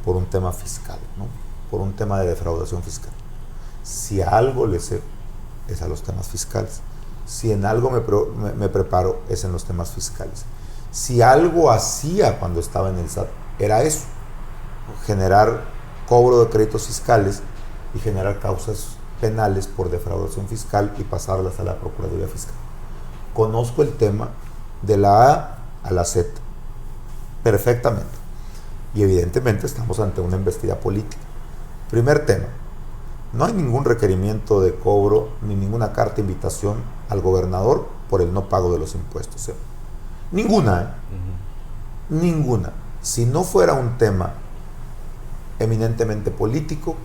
por un tema fiscal, ¿no? Por un tema de defraudación fiscal. Si a algo le sé, es a los temas fiscales. Si en algo me preparo, es en los temas fiscales. Si algo hacía cuando estaba en el SAT, era eso: generar cobro de créditos fiscales y generar causas penales por defraudación fiscal y pasarlas a la Procuraduría Fiscal. Conozco el tema de la A a la Z perfectamente, y evidentemente estamos ante una embestida política. Primer tema: no hay ningún requerimiento de cobro ni ninguna carta de invitación al gobernador por el no pago de los impuestos. Ninguna. Ninguna. Si no fuera un tema eminentemente político,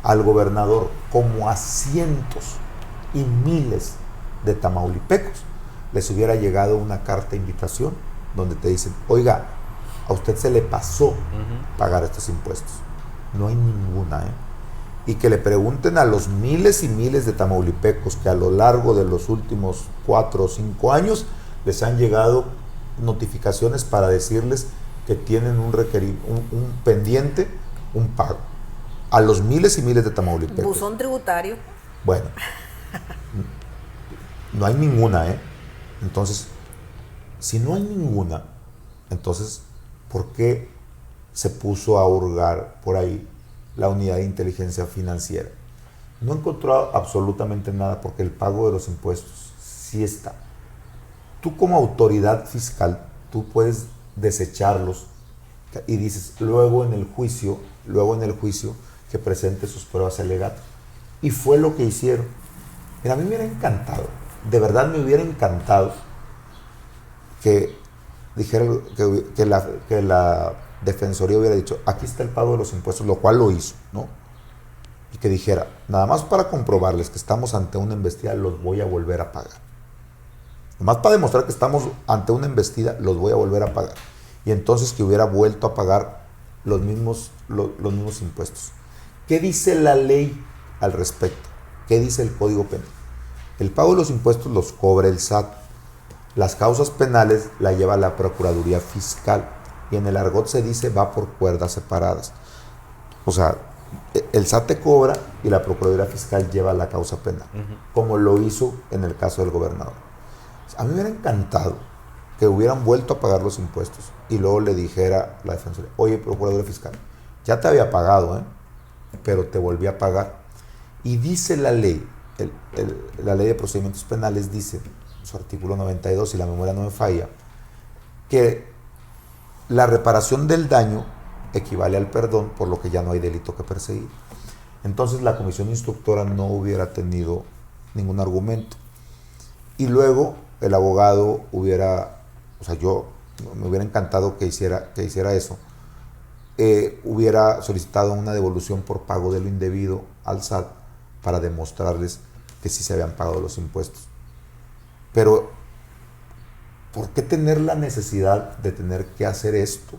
al gobernador, como a cientos y miles de tamaulipecos, les hubiera llegado una carta de invitación donde te dicen: oiga, a usted se le pasó pagar estos impuestos. No hay ninguna, Y que le pregunten a los miles y miles de tamaulipecos que a lo largo de los últimos 4 o 5 años les han llegado notificaciones para decirles que tienen un pendiente, un pago. A los miles y miles de tamaulipecos. Buzón tributario. Bueno, no hay ninguna, ¿eh? Entonces, si no hay ninguna, entonces, ¿por qué se puso a hurgar por ahí la unidad de inteligencia financiera? No he encontrado absolutamente nada porque el pago de los impuestos sí está. Tú como autoridad fiscal, tú puedes desecharlos y dices, luego en el juicio que presente sus pruebas alegatas. Y fue lo que hicieron. Mira, a mí me hubiera encantado, de verdad me hubiera encantado que dijera que la Defensoría hubiera dicho, aquí está el pago de los impuestos, lo cual lo hizo, ¿no? Y que dijera, nada más para comprobarles que estamos ante una embestida, los voy a volver a pagar. Nada más para demostrar que estamos ante una embestida, los voy a volver a pagar. Y entonces que hubiera vuelto a pagar los mismos impuestos. ¿Qué dice la ley al respecto? ¿Qué dice el Código Penal? El pago de los impuestos los cobra el SAT. Las causas penales la lleva la Procuraduría Fiscal. Y en el argot se dice va por cuerdas separadas. O sea, el SAT te cobra y la Procuraduría Fiscal lleva la causa penal, como lo hizo en el caso del gobernador. A mí me hubiera encantado que hubieran vuelto a pagar los impuestos y luego le dijera la Defensoría, oye, Procuraduría Fiscal, ya te había pagado, pero te volví a pagar. Y dice la ley, la ley de procedimientos penales dice, su artículo 92, si la memoria no me falla, que la reparación del daño equivale al perdón, por lo que ya no hay delito que perseguir. Entonces la comisión instructora no hubiera tenido ningún argumento. Y luego el abogado hubiera, o sea, me hubiera encantado que hiciera eso, hubiera solicitado una devolución por pago de lo indebido al SAT para demostrarles que sí se habían pagado los impuestos. Pero, ¿por qué tener la necesidad de tener que hacer esto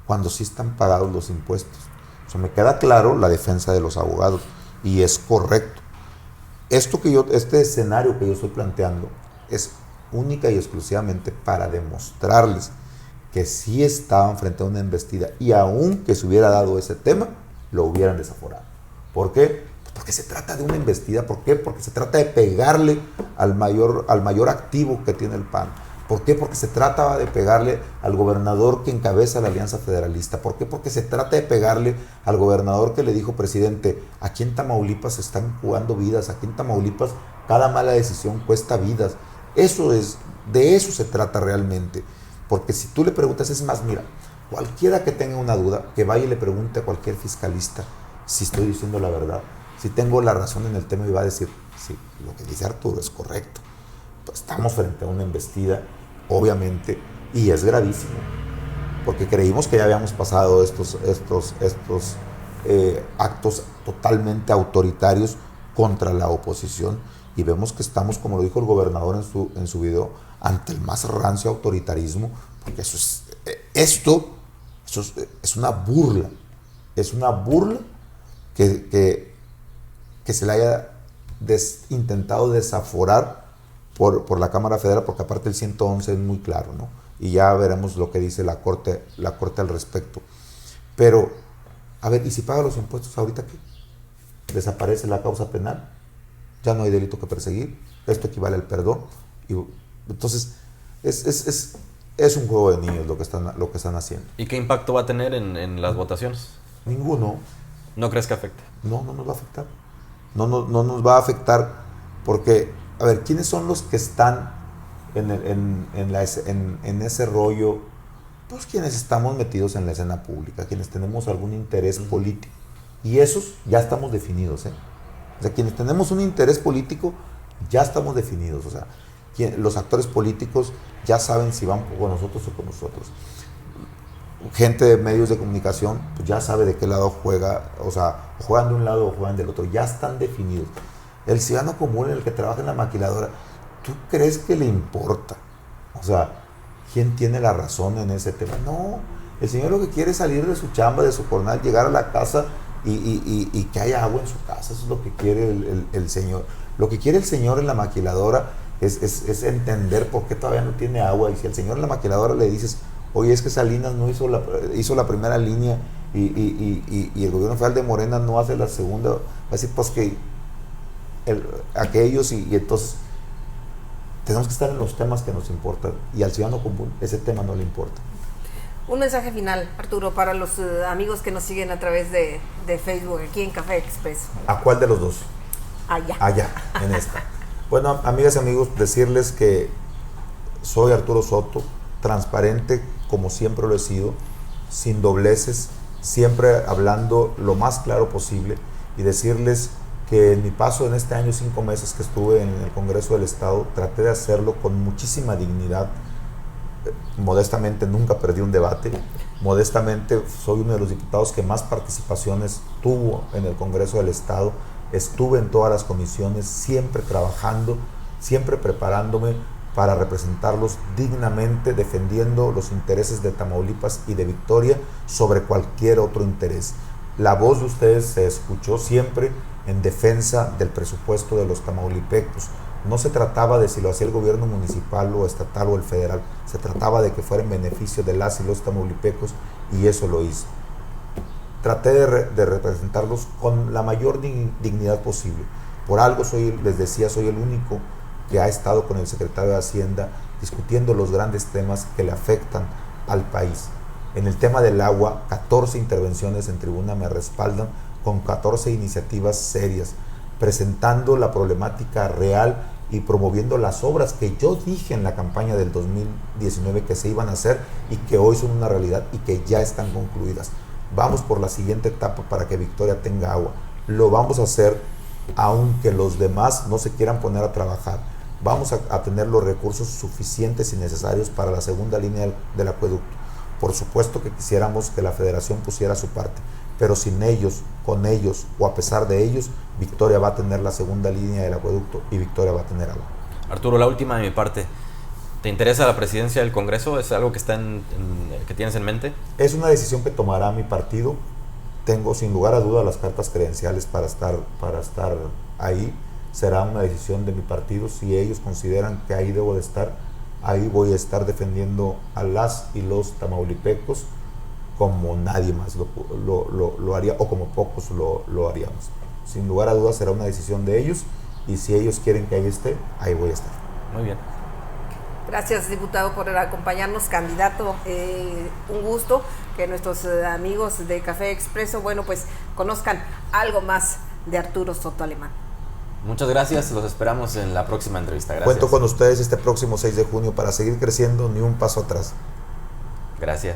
cuando sí están pagados los impuestos? O sea, me queda claro la defensa de los abogados y es correcto. Este escenario que yo estoy planteando es única y exclusivamente para demostrarles que sí estaban frente a una embestida y aunque se hubiera dado ese tema, lo hubieran desaforado. ¿Por qué? Porque se trata de una embestida. ¿Por qué? Porque se trata de pegarle al mayor activo que tiene el PAN. ¿Por qué? Porque se trata de pegarle al gobernador que encabeza la Alianza Federalista. ¿Por qué? Porque se trata de pegarle al gobernador que le dijo, presidente, aquí en Tamaulipas se están jugando vidas, aquí en Tamaulipas cada mala decisión cuesta vidas. De eso se trata realmente. Porque si tú le preguntas, es más, mira, cualquiera que tenga una duda, que vaya y le pregunte a cualquier fiscalista si estoy diciendo la verdad, si tengo la razón en el tema, y va a decir, sí, lo que dice Arturo es correcto. Pues estamos frente a una embestida, obviamente, y es gravísimo, porque creímos que ya habíamos pasado estos actos totalmente autoritarios contra la oposición, y vemos que estamos, como lo dijo el gobernador en su video, ante el más rancio autoritarismo, porque esto es una burla, que se le haya intentado desaforar por la Cámara Federal, porque aparte el 111 es muy claro, ¿no? Y ya veremos lo que dice la Corte al respecto. Pero, a ver, ¿y si paga los impuestos ahorita qué? ¿Desaparece la causa penal? Ya no hay delito que perseguir, esto equivale al perdón. Y entonces, es un juego de niños lo que están haciendo. ¿Y qué impacto va a tener en las votaciones? Ninguno. ¿No crees que afecte? No nos va a afectar. No nos va a afectar porque, a ver, ¿quiénes son los que están en ese rollo? Pues quienes estamos metidos en la escena pública, quienes tenemos algún interés político. Y esos ya estamos definidos, O sea, quienes tenemos un interés político, ya estamos definidos. O sea, los actores políticos ya saben si van con nosotros o con nosotros. Gente de medios de comunicación, pues ya sabe de qué lado juega, o sea, juegan de un lado o juegan del otro, ya están definidos. El ciudadano común, el que trabaja en la maquiladora, ¿tú crees que le importa? O sea, ¿quién tiene la razón en ese tema? No, el señor lo que quiere es salir de su chamba, de su jornal, llegar a la casa y que haya agua en su casa. Eso es lo que quiere el señor. Lo que quiere el señor en la maquiladora es entender por qué todavía no tiene agua. Y si al señor en la maquiladora le dices, oye, es que Salinas no hizo la primera línea y el gobierno federal de Morena no hace la segunda, va a decir, pues que aquellos y entonces tenemos que estar en los temas que nos importan y al ciudadano común ese tema no le importa. Un mensaje final, Arturo, para los amigos que nos siguen a través de Facebook aquí en Café Expreso. ¿A cuál de los dos? Allá. Allá, en esta. Bueno, amigas y amigos, decirles que soy Arturo Soto, transparente como siempre lo he sido, sin dobleces, siempre hablando lo más claro posible, y decirles que en mi paso en este año 5 meses que estuve en el Congreso del Estado, traté de hacerlo con muchísima dignidad. Modestamente nunca perdí un debate, modestamente soy uno de los diputados que más participaciones tuvo en el Congreso del Estado, estuve en todas las comisiones, siempre trabajando, siempre preparándome para representarlos dignamente, defendiendo los intereses de Tamaulipas y de Victoria sobre cualquier otro interés. La voz de ustedes se escuchó siempre en defensa del presupuesto de los tamaulipecos. No se trataba de si lo hacía el gobierno municipal o estatal o el federal, se trataba de que fuera en beneficio de las y los tamaulipecos, y eso lo hice. Traté de representarlos con la mayor dignidad posible. Por algo les decía, soy el único que ha estado con el secretario de Hacienda discutiendo los grandes temas que le afectan al país. En el tema del agua, 14 intervenciones en tribuna me respaldan con 14 iniciativas serias, presentando la problemática real y promoviendo las obras que yo dije en la campaña del 2019 que se iban a hacer y que hoy son una realidad y que ya están concluidas. Vamos por la siguiente etapa para que Victoria tenga agua. Lo vamos a hacer aunque los demás no se quieran poner a trabajar. Vamos a tener los recursos suficientes y necesarios para la segunda línea del acueducto. Por supuesto que quisiéramos que la Federación pusiera su parte, pero sin ellos, con ellos o a pesar de ellos, Victoria va a tener la segunda línea del acueducto y Victoria va a tener agua. Arturo, la última de mi parte. ¿Te interesa la presidencia del Congreso? ¿Es algo que que tienes en mente? Es una decisión que tomará mi partido. Tengo sin lugar a duda las cartas credenciales para estar ahí. Será una decisión de mi partido. Si ellos consideran que ahí debo de estar, ahí voy a estar defendiendo a las y los tamaulipecos como nadie más lo haría, o como pocos lo haríamos. Sin lugar a dudas será una decisión de ellos, y si ellos quieren que ahí esté, ahí voy a estar. Muy bien. Gracias, diputado, por acompañarnos, candidato. Un gusto que nuestros amigos de Café Expreso, bueno, pues conozcan algo más de Arturo Soto Alemán. Muchas gracias, los esperamos en la próxima entrevista. Gracias. Cuento con ustedes este próximo 6 de junio para seguir creciendo, ni un paso atrás. Gracias.